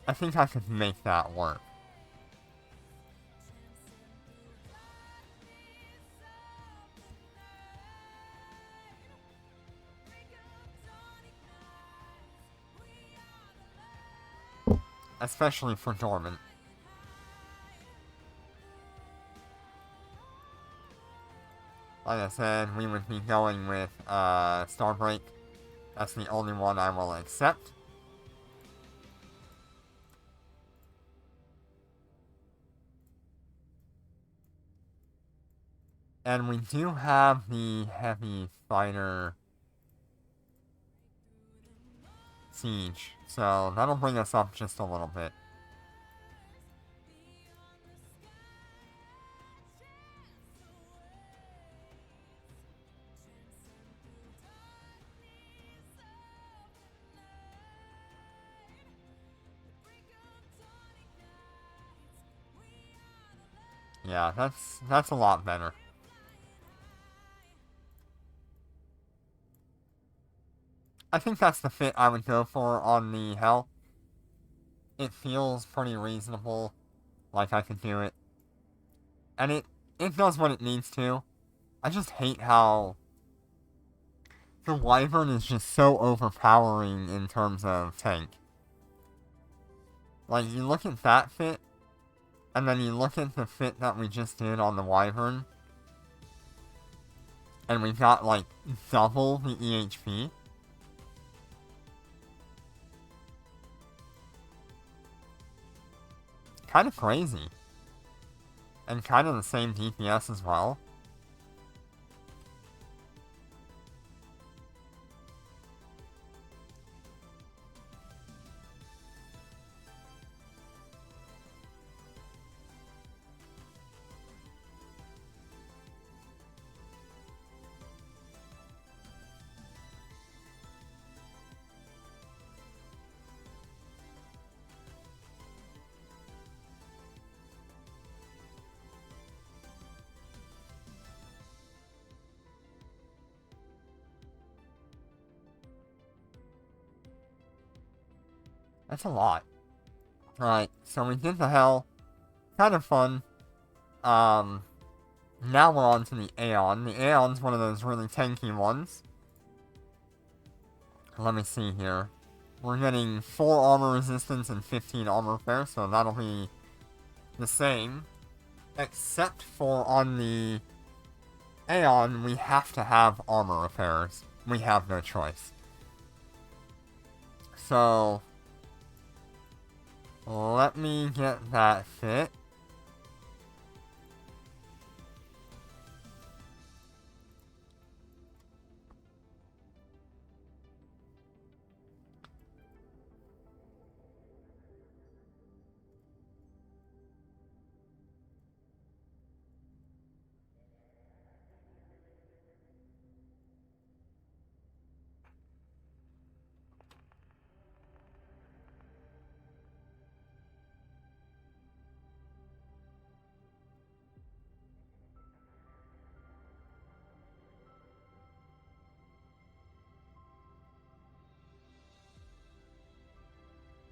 [SPEAKER 1] I think I could make that work. Especially for Dormant. Like I said, we would be going with Starbreak. That's the only one I will accept. And we do have the Heavy Fighter siege. So that'll bring us up just a little bit. Yeah, that's a lot better. I think that's the fit I would go for on the Hell. It feels pretty reasonable, like I could do it. And it does what it needs to. I just hate how the Wyvern is just so overpowering in terms of tank. Like, you look at that fit, and then you look at the fit that we just did on the Wyvern, and we got, like, double the EHP. Kind of crazy. And kind of the same DPS as well. That's a lot. Alright, so we did the Hell. Kind of fun. Now we're on to the Aeon. The Aeon's one of those really tanky ones. Let me see here. We're getting 4 armor resistance and 15 armor repair, so that'll be the same. Except for on the Aeon, we have to have armor repairs. We have no choice. So, let me get that fit.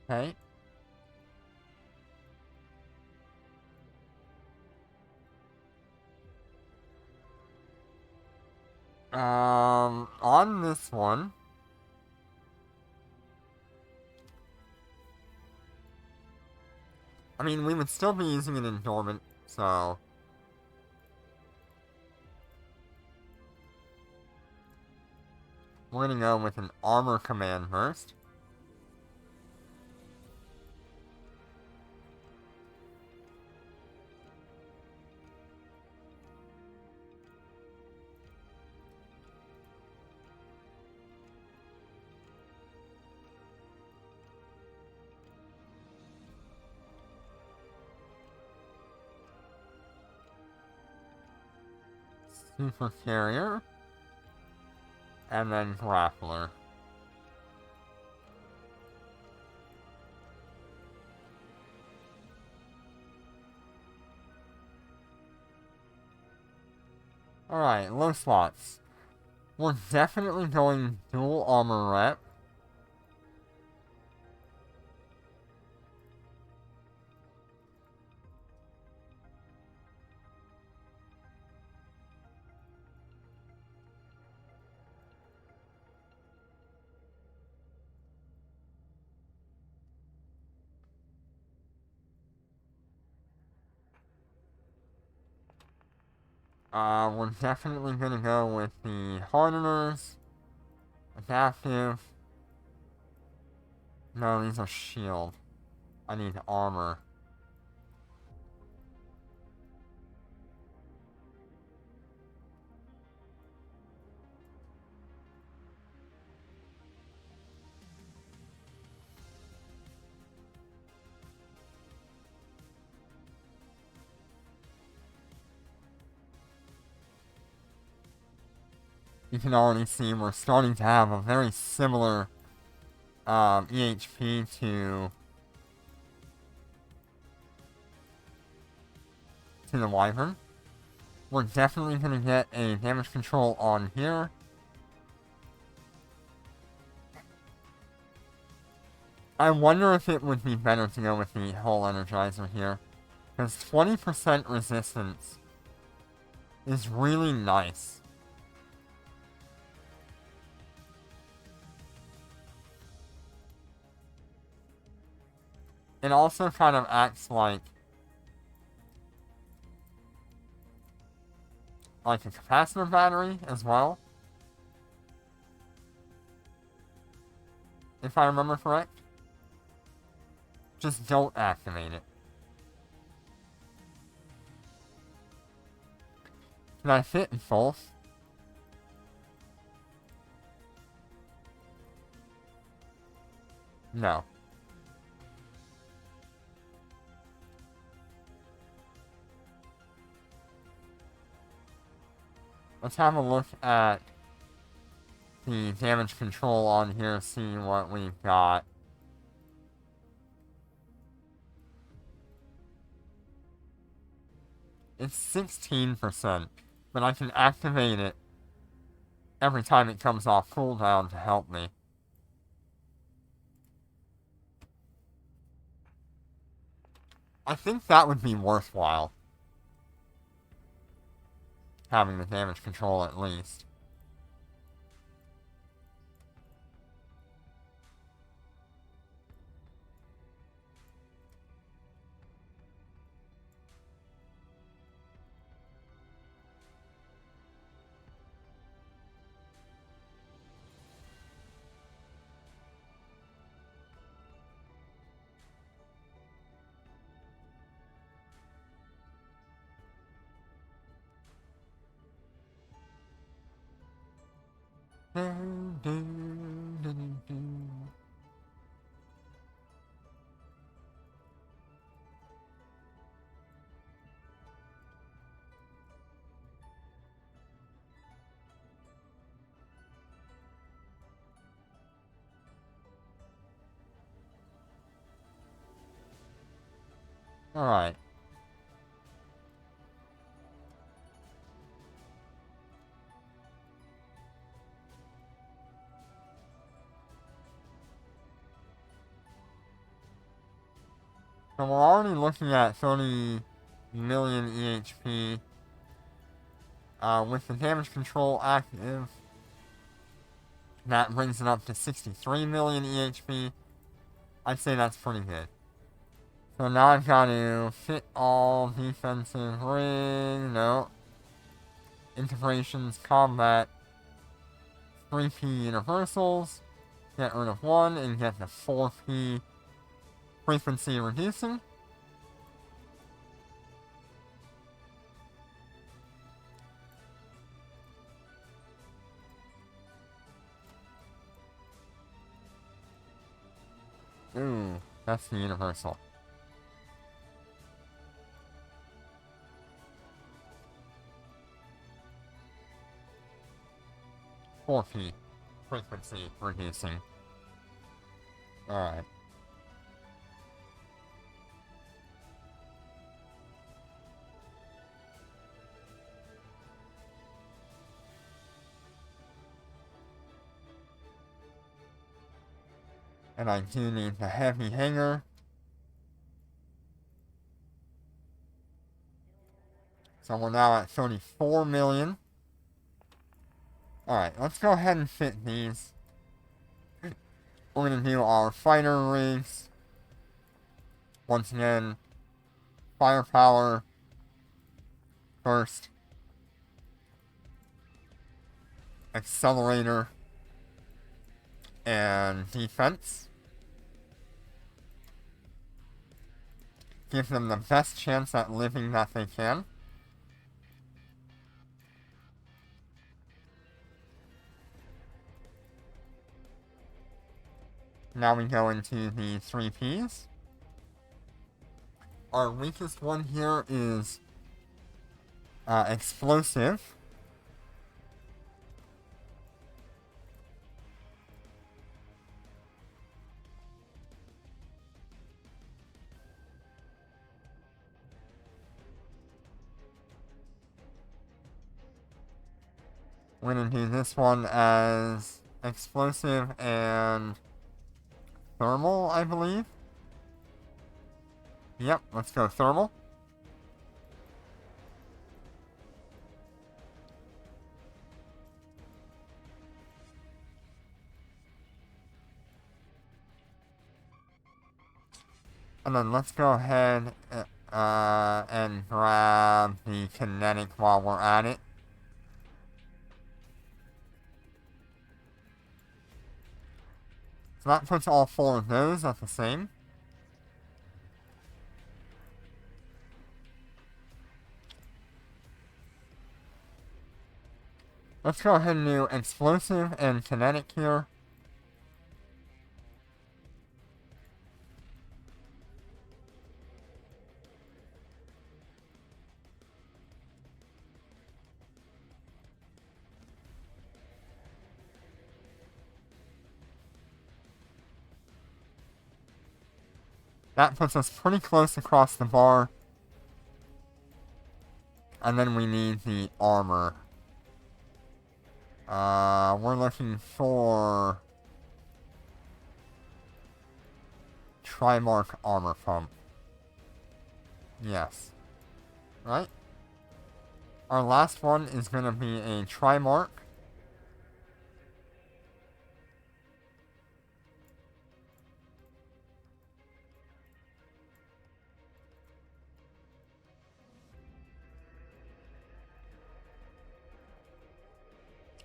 [SPEAKER 1] Okay. On this one, I mean, we would still be using it in Dormant, so we're gonna go with an armor command first. Supercarrier. And then Grappler. Alright, low slots. We're definitely going dual armor rep. We're definitely gonna go with the Hardeners. Adaptive. No, these are shield. I need armor. you can already see we're starting to have a very similar EHP to the Wyvern. We're definitely going to get a damage control on here. I wonder if it would be better to go with the Hull Energizer here, because 20% resistance is really nice. It also kind of acts like a capacitor battery as well, if I remember correct. Just don't activate it. Can I fit in both? No. Let's have a look at the damage control on here, see what we've got. It's 16%, but I can activate it every time it comes off cooldown to help me. I think that would be worthwhile. Having the damage control at least. Alright. So we're already looking at 30 million EHP. With the damage control active, that brings it up to 63 million EHP. I'd say that's pretty good. So now I've got to fit all defensive ring, no. Integrations, combat, 3P universals, get rid of 1 and get the 4P frequency reducing. Ooh, that's the universal. Four P frequency reducing. Alright. And I do need the heavy hanger. So we're now at 34 million. Alright, let's go ahead and fit these. We're gonna do our fighter rigs. Once again, firepower first. Accelerator. And defense. Give them the best chance at living that they can. Now we go into the 3Ps. Our weakest one here is explosive. We're gonna do this one as explosive and thermal, I believe. Yep, let's go thermal. And then let's go ahead and grab the kinetic while we're at it. So that puts all 4 of those at the same. Let's go ahead and do explosive and kinetic here. That puts us pretty close across the bar. And then we need the armor. We're looking for Trimark armor pump. Yes. Right? Our last one is going to be a Trimark.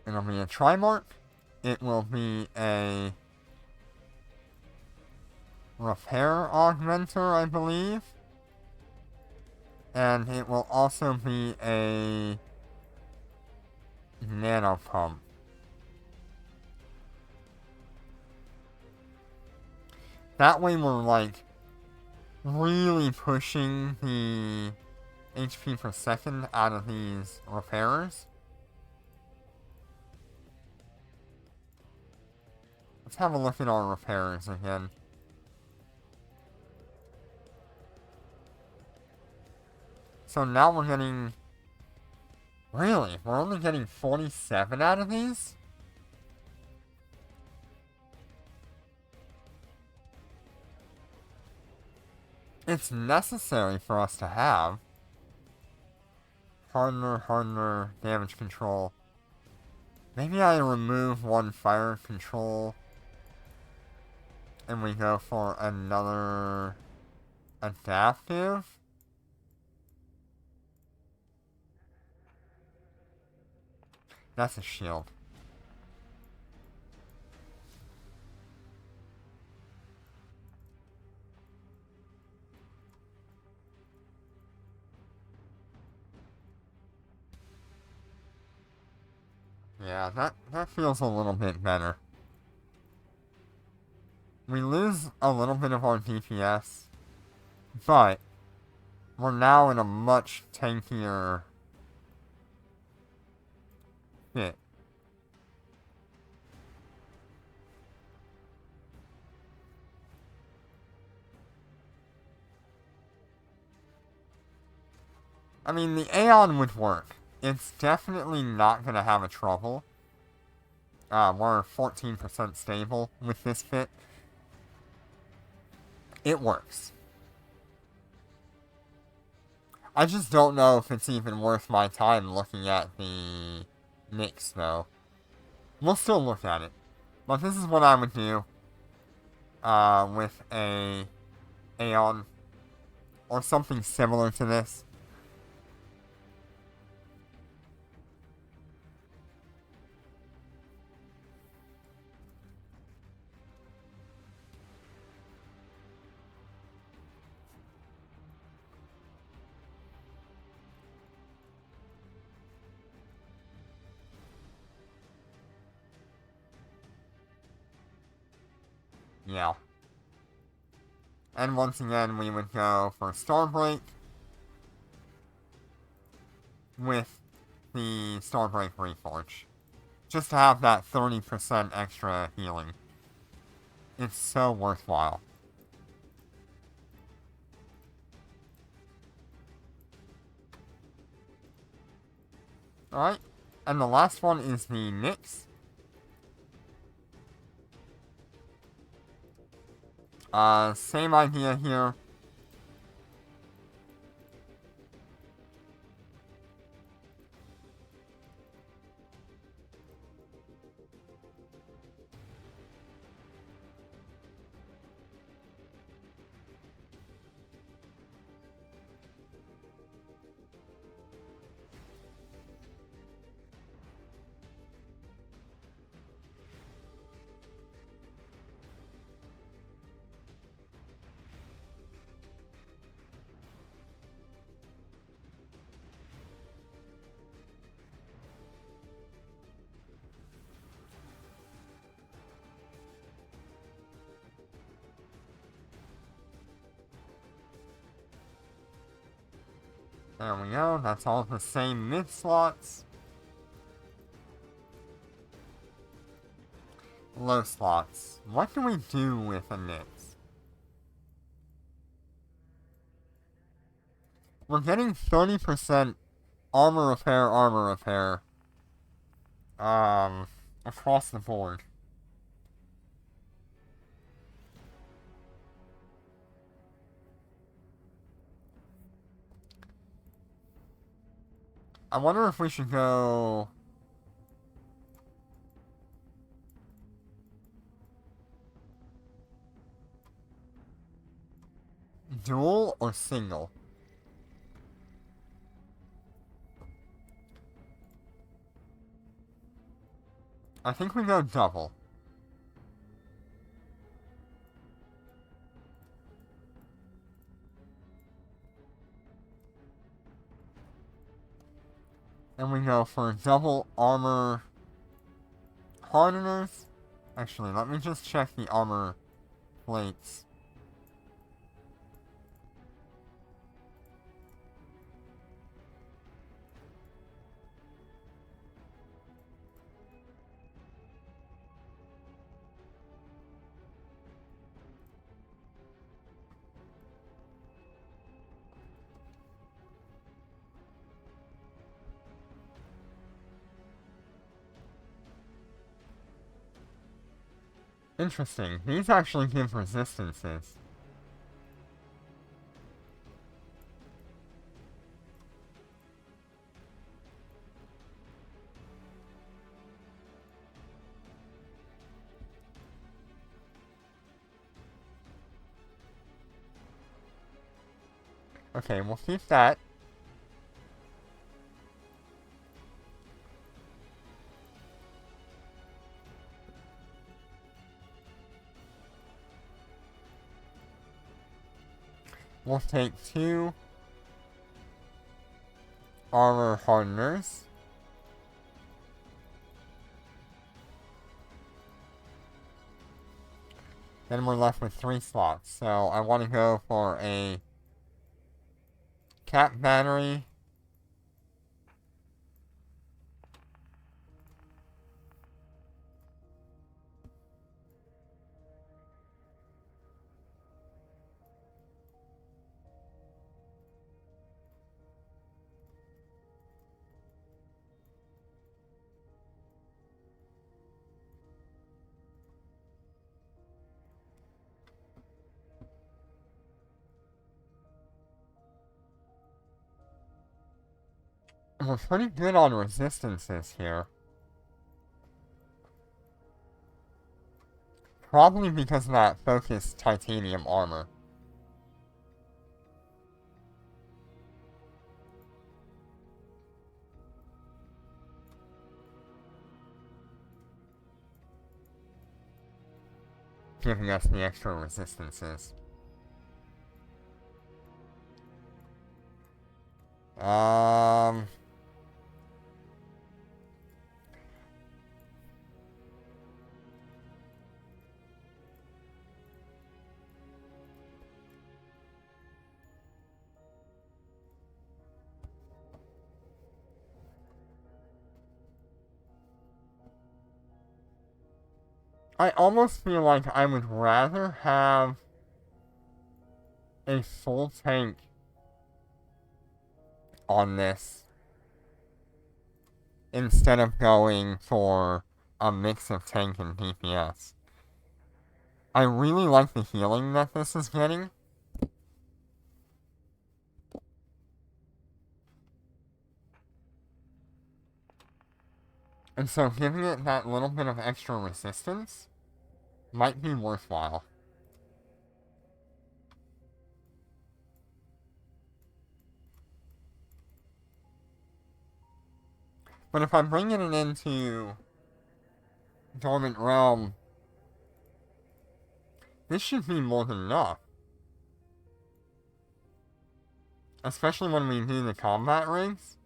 [SPEAKER 1] It'll be a Trimark. It will be a repair augmenter, I believe. And it will also be a nano pump. That way we're like really pushing the HP per second out of these repairers. Let's have a look at our repairers again. So now we're getting... Really? We're only getting 47 out of these? It's necessary for us to have. Hardener, damage control. Maybe I remove one fire control. And we go for another adaptive. That's a shield. Yeah, that feels a little bit better. We lose a little bit of our DPS, but we're now in a much tankier fit. I mean, the Aeon would work. It's definitely not going to have a trouble. We're 14% stable with this fit. It works. I just don't know if it's even worth my time looking at the Nyx, though. We'll still look at it. But this is what I would do with a Aeon or something similar to this. Yeah. And once again, we would go for Starbreak with the Starbreak Reforge. Just to have that 30% extra healing. It's so worthwhile. Alright. And the last one is the Knicks. Same idea here. There we go, that's all the same mid slots. Low slots. What do we do with the Knicks? We're getting 30% armor repair, across the board. I wonder if we should go dual or single. I think we go double. And we go for double armor hardeners. Actually, let me just check the armor plates. Interesting. These actually give resistances. Okay, we'll keep that. We'll take 2 armor hardeners. Then we're left with 3 slots. So I want to go for a cap battery. We're pretty good on resistances here. Probably because of that focused titanium armor. Giving us the extra resistances. I almost feel like I would rather have a full tank on this instead of going for a mix of tank and DPS. I really like the healing that this is getting. And so giving it that little bit of extra resistance might be worthwhile. But if I'm bringing it into Dormant Realm, this should be more than enough. Especially when we do the combat rigs.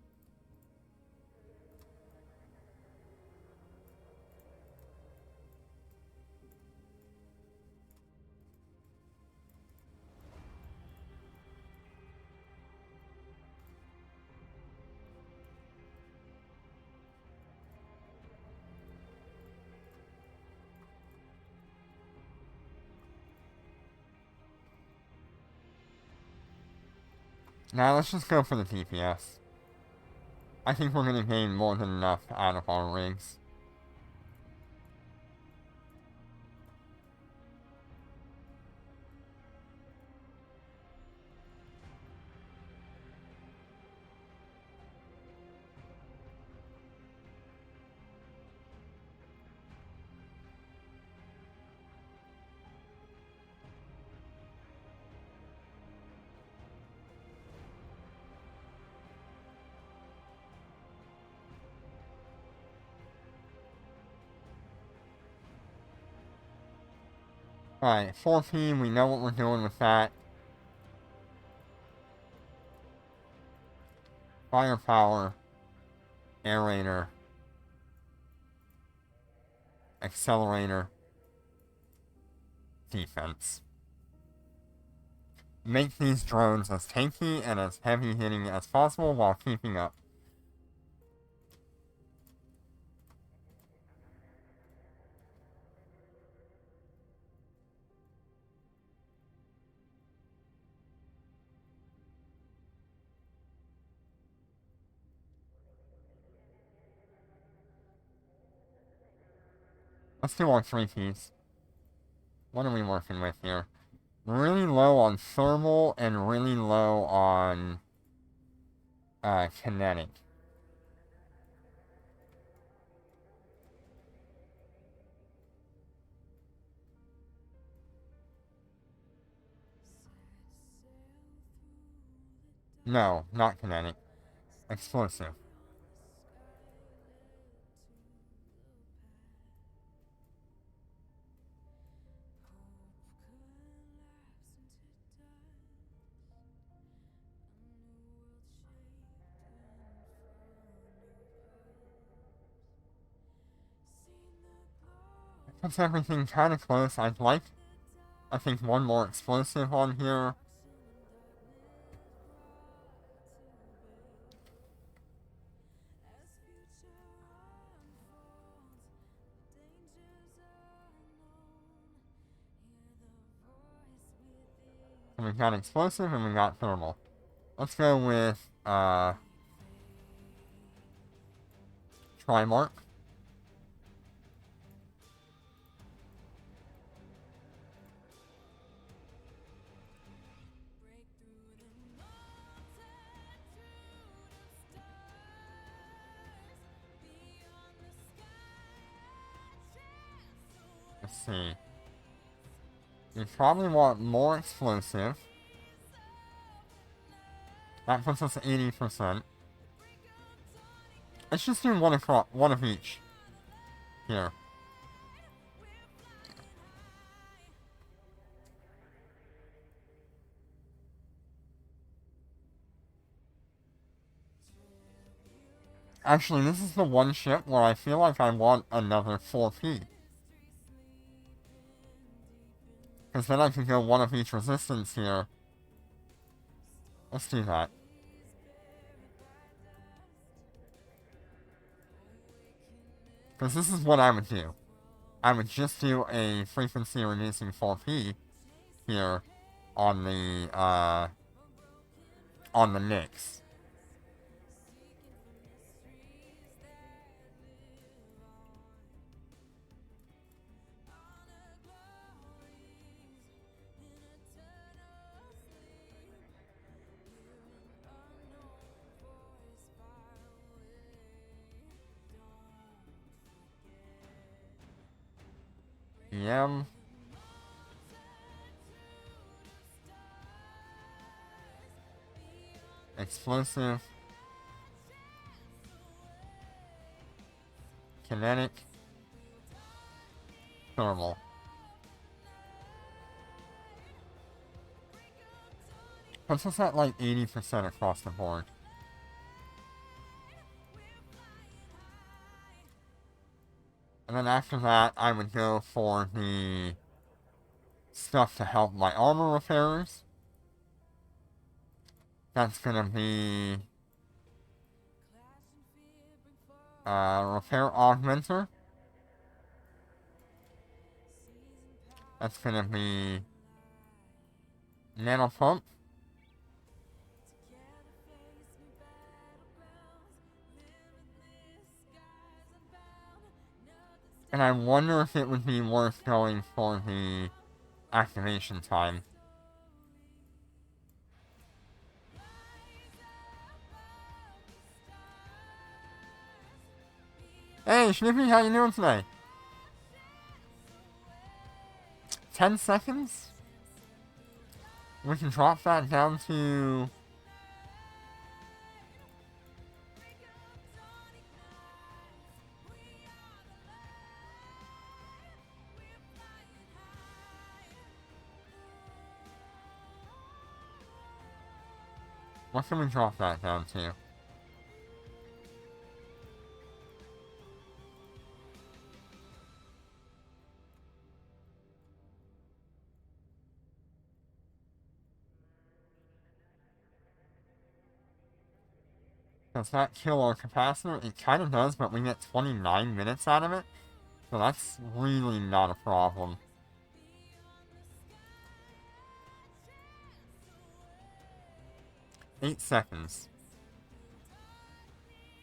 [SPEAKER 1] Now let's just go for the DPS. I think we're going to gain more than enough out of our rigs. Alright, 14, we know what we're doing with that. Firepower, aerator, accelerator, defense. Make these drones as tanky and as heavy hitting as possible while keeping up. Let's do our 3Ps. What are we working with here? Really low on thermal and really low on kinetic. No, not kinetic. Explosive. Puts everything kind of close. I'd like, I think, one more explosive on here. And we got explosive and we got thermal. Let's go with Trimark. Let's see. We probably want more explosive. That puts us at 80%. Let's just do one of each. Here. Actually, this is the one ship where I feel like I want another 4P. Because then I can go one of each resistance here. Let's do that. Because this is what I would do. I would just do a frequency reducing 4P here on the Nyx. EM. Explosive. Kinetic. Thermal. Puts us at like 80% across the board. And then after that, I would go for the stuff to help my armor repairers. That's gonna be repair augmenter. That's gonna be nano pump. And I wonder if it would be worth going for the activation time. Hey, Snippy, how you doing today? 10 seconds? We can drop that down to... What can we drop that down to? Does that kill our capacitor? It kind of does, but we get 29 minutes out of it. So that's really not a problem. Eight seconds.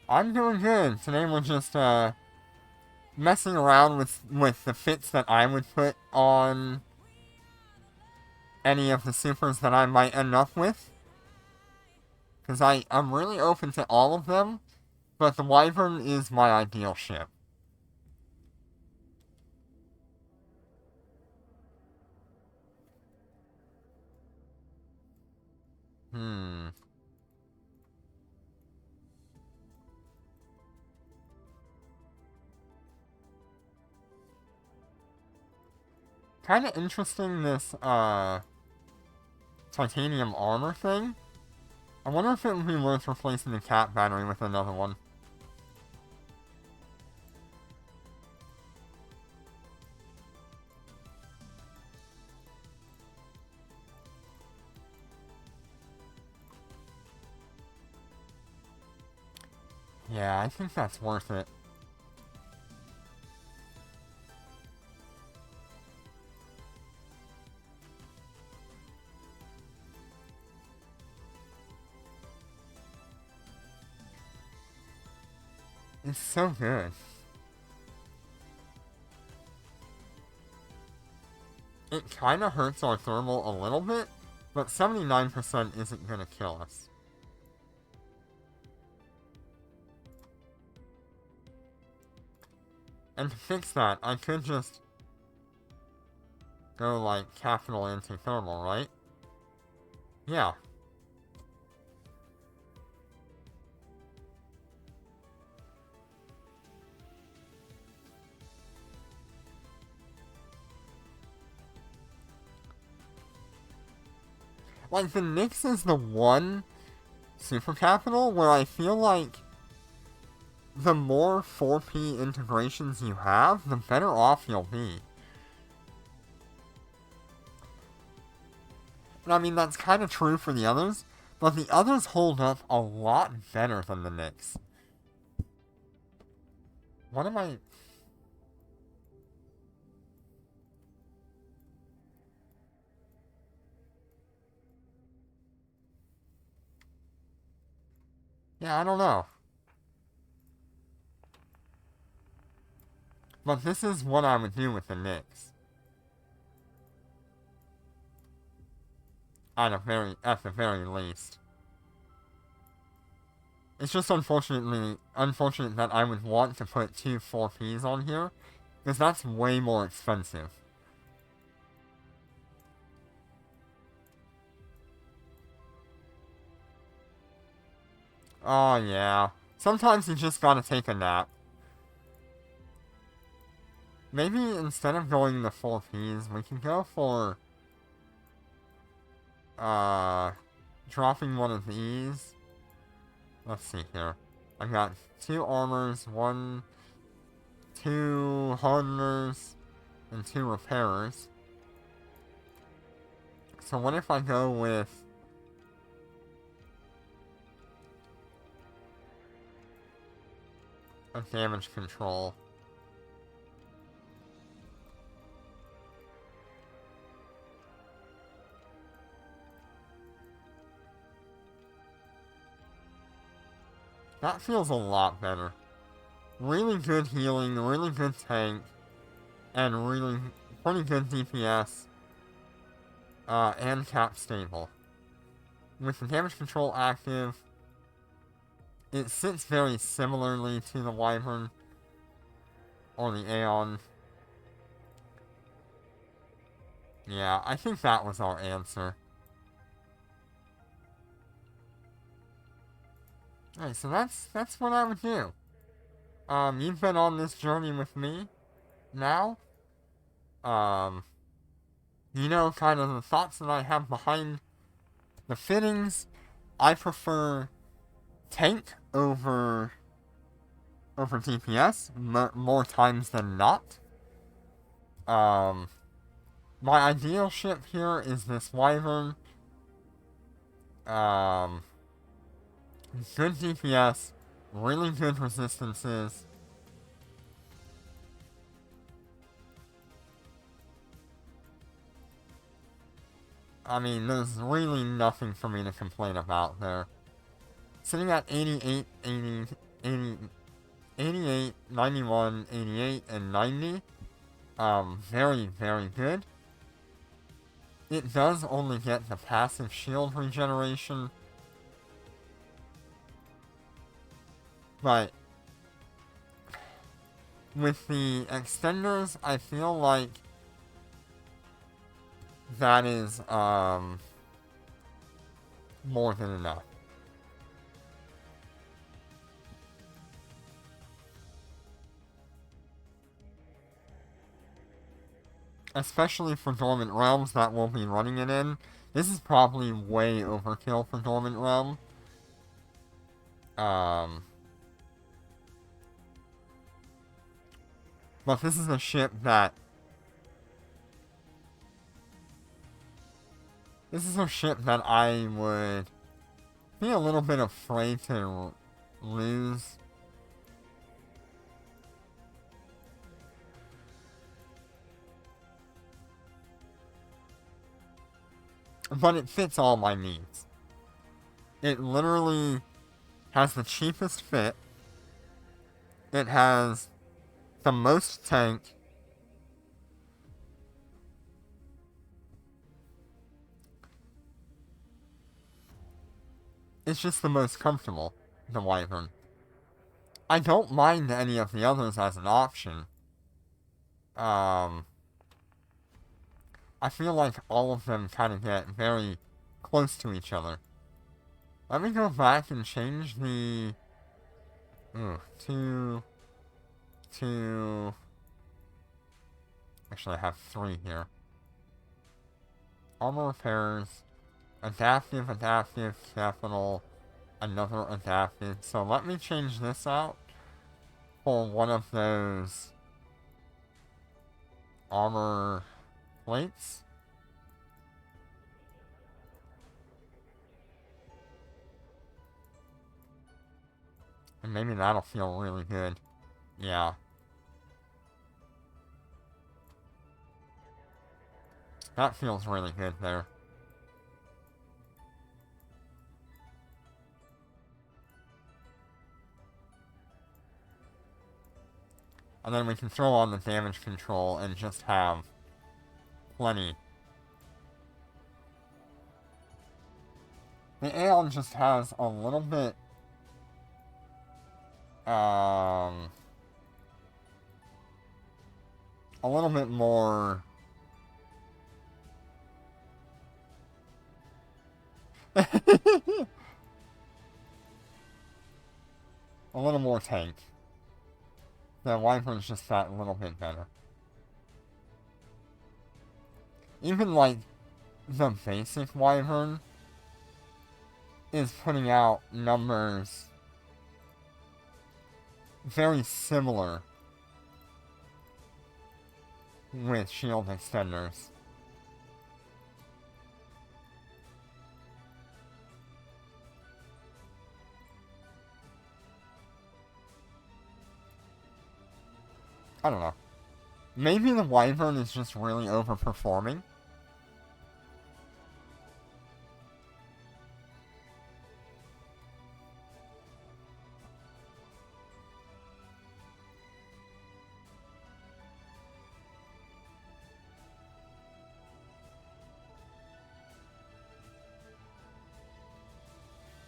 [SPEAKER 1] I'm doing good. Today we're just messing around with the fits that I would put on any of the supers that I might end up with. Because I'm really open to all of them, but the Wyvern is my ideal ship. Kind of interesting, this, titanium armor thing. I wonder if it would be worth replacing the cat battery with another one. Yeah, I think that's worth it. It's so good. It kinda hurts our thermal a little bit, but 79% isn't gonna kill us. And to fix that, I could just go like capital anti-thermal, right? Yeah. Like, the Nyx is the one super capital where I feel like the more 4P integrations you have, the better off you'll be. And I mean, that's kind of true for the others, but the others hold up a lot better than the Nyx. What am I... Yeah, I don't know. But this is what I would do with the Nyx. At the very least. It's just unfortunate that I would want to put two 4Ps on here, because that's way more expensive. Oh, yeah. Sometimes you just gotta take a nap. Maybe instead of going the 4Ps, we can go for, dropping one of these. Let's see here. I got 2 armors, 2 hardeners, and 2 repairers. So what if I go with a damage control? That feels a lot better. Really good healing, really good tank, and really pretty good DPS, and cap stable. With the damage control active, it sits very similarly to the Wyvern, or the Aeon. Yeah, I think that was our answer. Alright, so that's what I would do. You've been on this journey with me now. Um, you know kind of the thoughts that I have behind the fittings. I prefer tank over DPS more times than not. My ideal ship here is this Wyvern. Um, Good DPS, really good resistances. I mean, there's really nothing for me to complain about there. Sitting at 88, 80, 80, 88, 91, 88, and 90. Very, very good. It does only get the passive shield regeneration, but with the extenders, I feel like that is, more than enough. Especially for Dormant Realms that we'll be running it in. This is probably way overkill for Dormant Realm. But this is a ship that... This is a ship that I would be a little bit afraid to lose. But it fits all my needs. It literally has the cheapest fit. It has the most tank. It's just the most comfortable, the Wyvern. I don't mind any of the others as an option. I feel like all of them kind of get very close to each other. Let me go back and change the... to... Actually, I have 3 here. Armor repairs, adaptive, capital, another adaptive. So let me change this out for one of those armor plates. And maybe that'll feel really good. Yeah. That feels really good there. And then we can throw on the damage control and just have plenty. The Aeon just has a little bit... a little bit more... a little more tank. The Wyvern's just that little bit better. Even, like, the basic Wyvern is putting out numbers very similar with shield extenders. I don't know. Maybe the Wyvern is just really overperforming.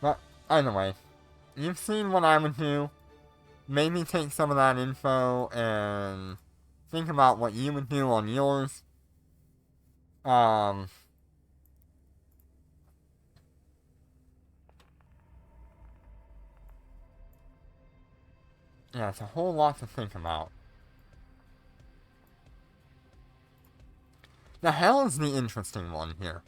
[SPEAKER 1] But, either way, you've seen what I would do. Maybe take some of that info and think about what you would do on yours. Yeah, it's a whole lot to think about. The hell is the interesting one here.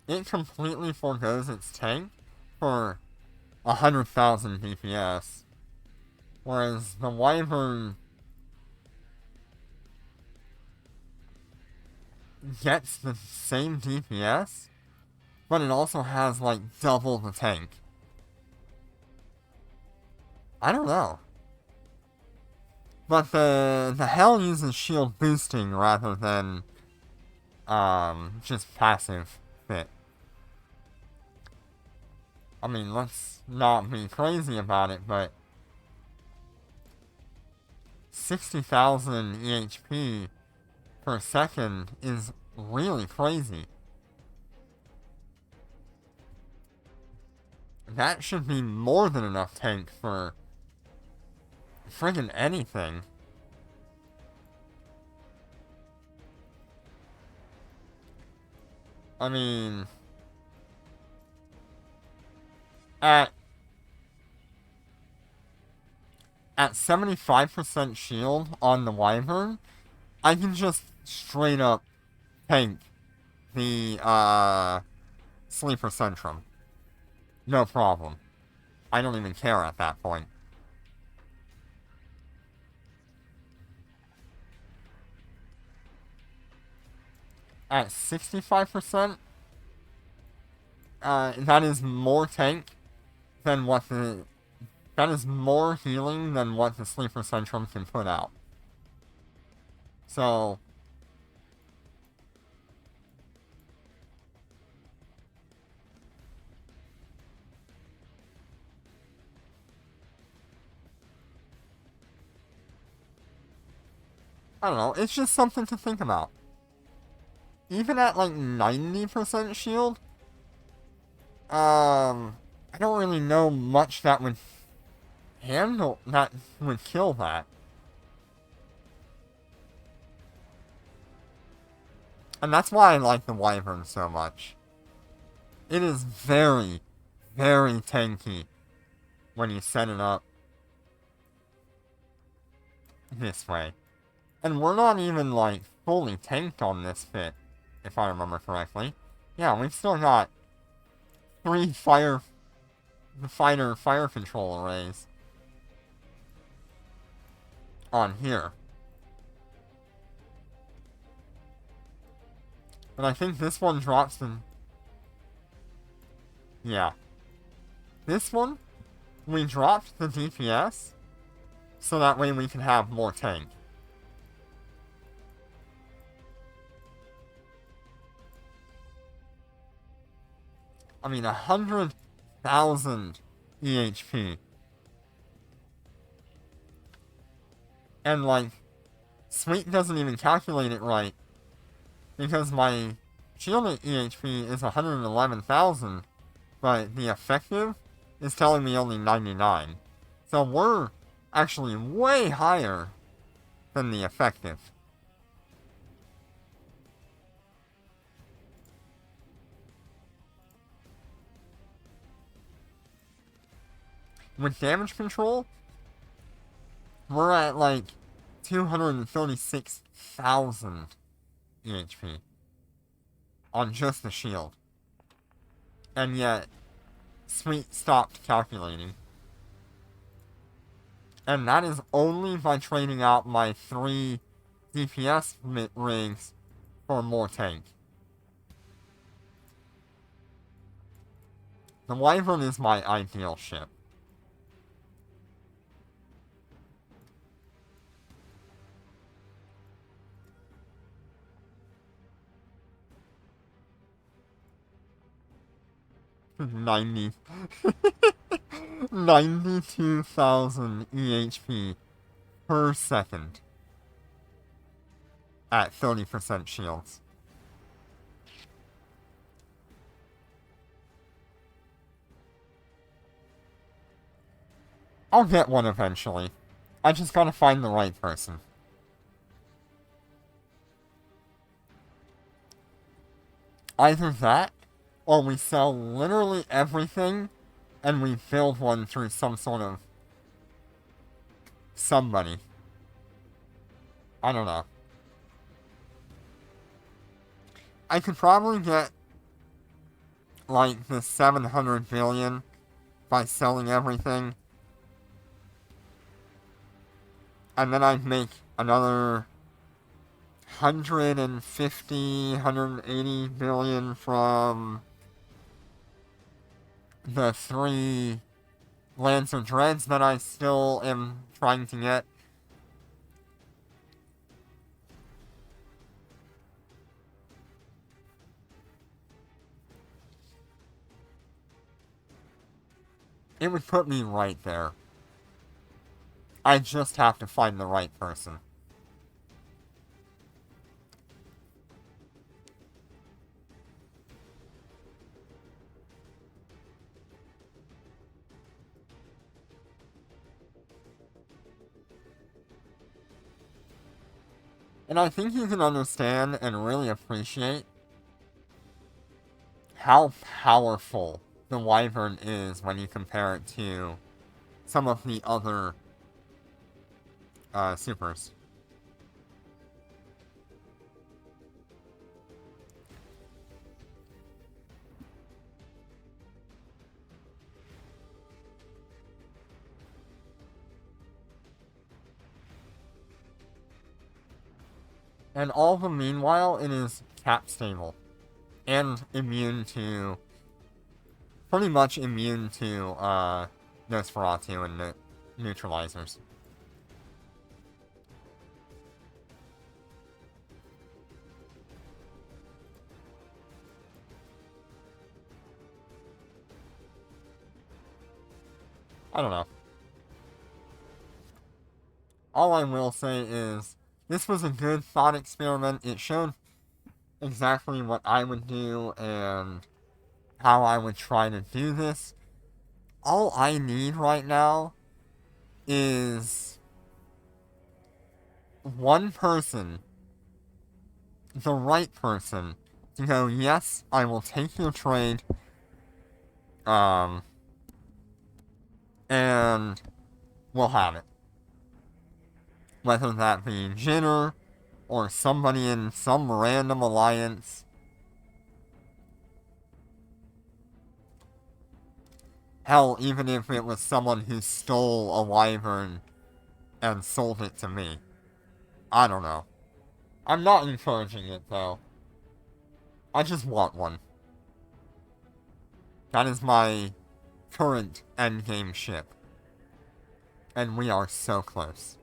[SPEAKER 1] It completely forgoes its tank for 100,000 DPS, whereas the Wyvern gets the same DPS, but it also has, like, double the tank. I don't know. But the Hell uses shield boosting rather than, just passive fit. I mean, let's not be crazy about it, but 60,000 EHP per second is really crazy. That should be more than enough tank for friggin' anything. I mean, at 75% shield on the Wyvern, I can just straight up tank the Sleeper Centrum. No problem. I don't even care at that point. At 65%, that is more tank than what the... That is more healing than what the Sleeper Centrum can put out. So... I don't know, it's just something to think about. Even at like 90% shield, I don't really know much that would handle, that would kill that. And that's why I like the Wyvern so much. It is very, very tanky when you set it up this way. And we're not even, like, fully tanked on this fit, if I remember correctly. Yeah, we've still got 3 fire control arrays on here. But I think this one drops in... Yeah. This one, we dropped the DPS, so that way we can have more tank. I mean, 100,000 EHP. And, like, Sweet doesn't even calculate it right, because my shield EHP is 111,000, but the effective is telling me only 99. So we're actually way higher than the effective. with damage control, we're at like 236,000 EHP on just the shield. And yet, Sweet stopped calculating. And that is only by trading out my 3 DPS rigs for more tank. The Wyvern is my ideal ship. $90. 92,000 EHP per second at 30% shields. I'll get one eventually. I just gotta find the right person. Either that, or we sell literally everything and we build one through some sort of somebody. I don't know. I could probably get like the 700 billion by selling everything. And then I'd make another 180 billion from the 3 Lancer Dreads that I still am trying to get. It would put me right there. I just have to find the right person. And I think you can understand and really appreciate how powerful the Wyvern is when you compare it to some of the other supers. And all the meanwhile, it is cap stable. And immune to... pretty much immune to, Nosferatu and neutralizers. I don't know. All I will say is, this was a good thought experiment. It showed exactly what I would do and how I would try to do this. All I need right now is one person, the right person, to go, yes, I will take your trade, and we'll have it. Whether that be Jinner, or somebody in some random alliance. Hell, even if it was someone who stole a Wyvern and sold it to me. I don't know. I'm not encouraging it, though. I just want one. That is my current endgame ship. And we are so close.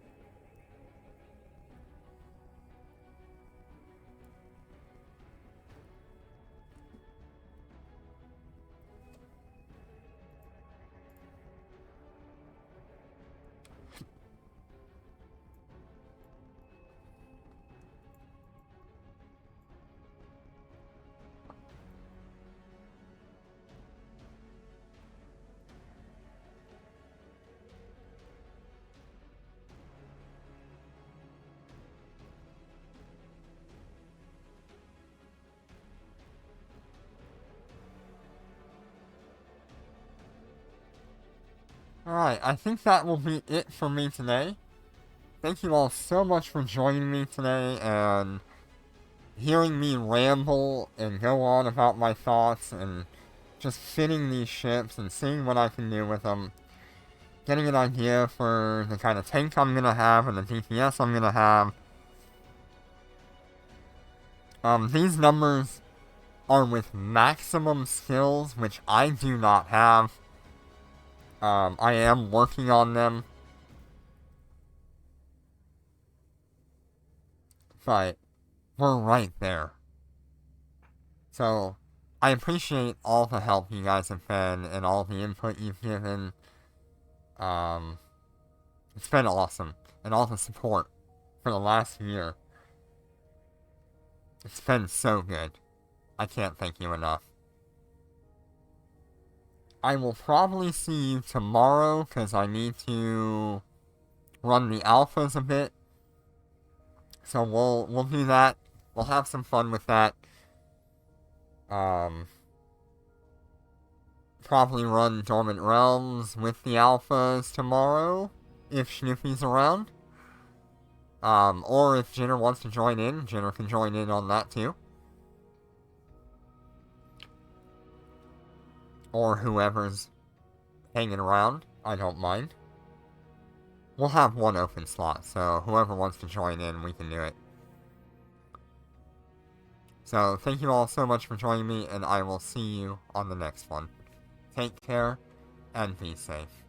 [SPEAKER 1] Alright, I think that will be it for me today. Thank you all so much for joining me today and hearing me ramble and go on about my thoughts and just fitting these ships and seeing what I can do with them. Getting an idea for the kind of tank I'm going to have and the DPS I'm going to have. These numbers are with maximum skills, which I do not have. I am working on them. But we're right there. So, I appreciate all the help you guys have been and all the input you've given. It's been awesome. And all the support for the last year. It's been so good. I can't thank you enough. I will probably see you tomorrow because I need to run the alphas a bit. So we'll do that. We'll have some fun with that. Probably run Dormant Realms with the alphas tomorrow if Snoopy's around. Or if Jinner wants to join in, Jinner can join in on that too. Or whoever's hanging around, I don't mind. We'll have one open slot, so whoever wants to join in, we can do it. So, thank you all so much for joining me, and I will see you on the next one. Take care, and be safe.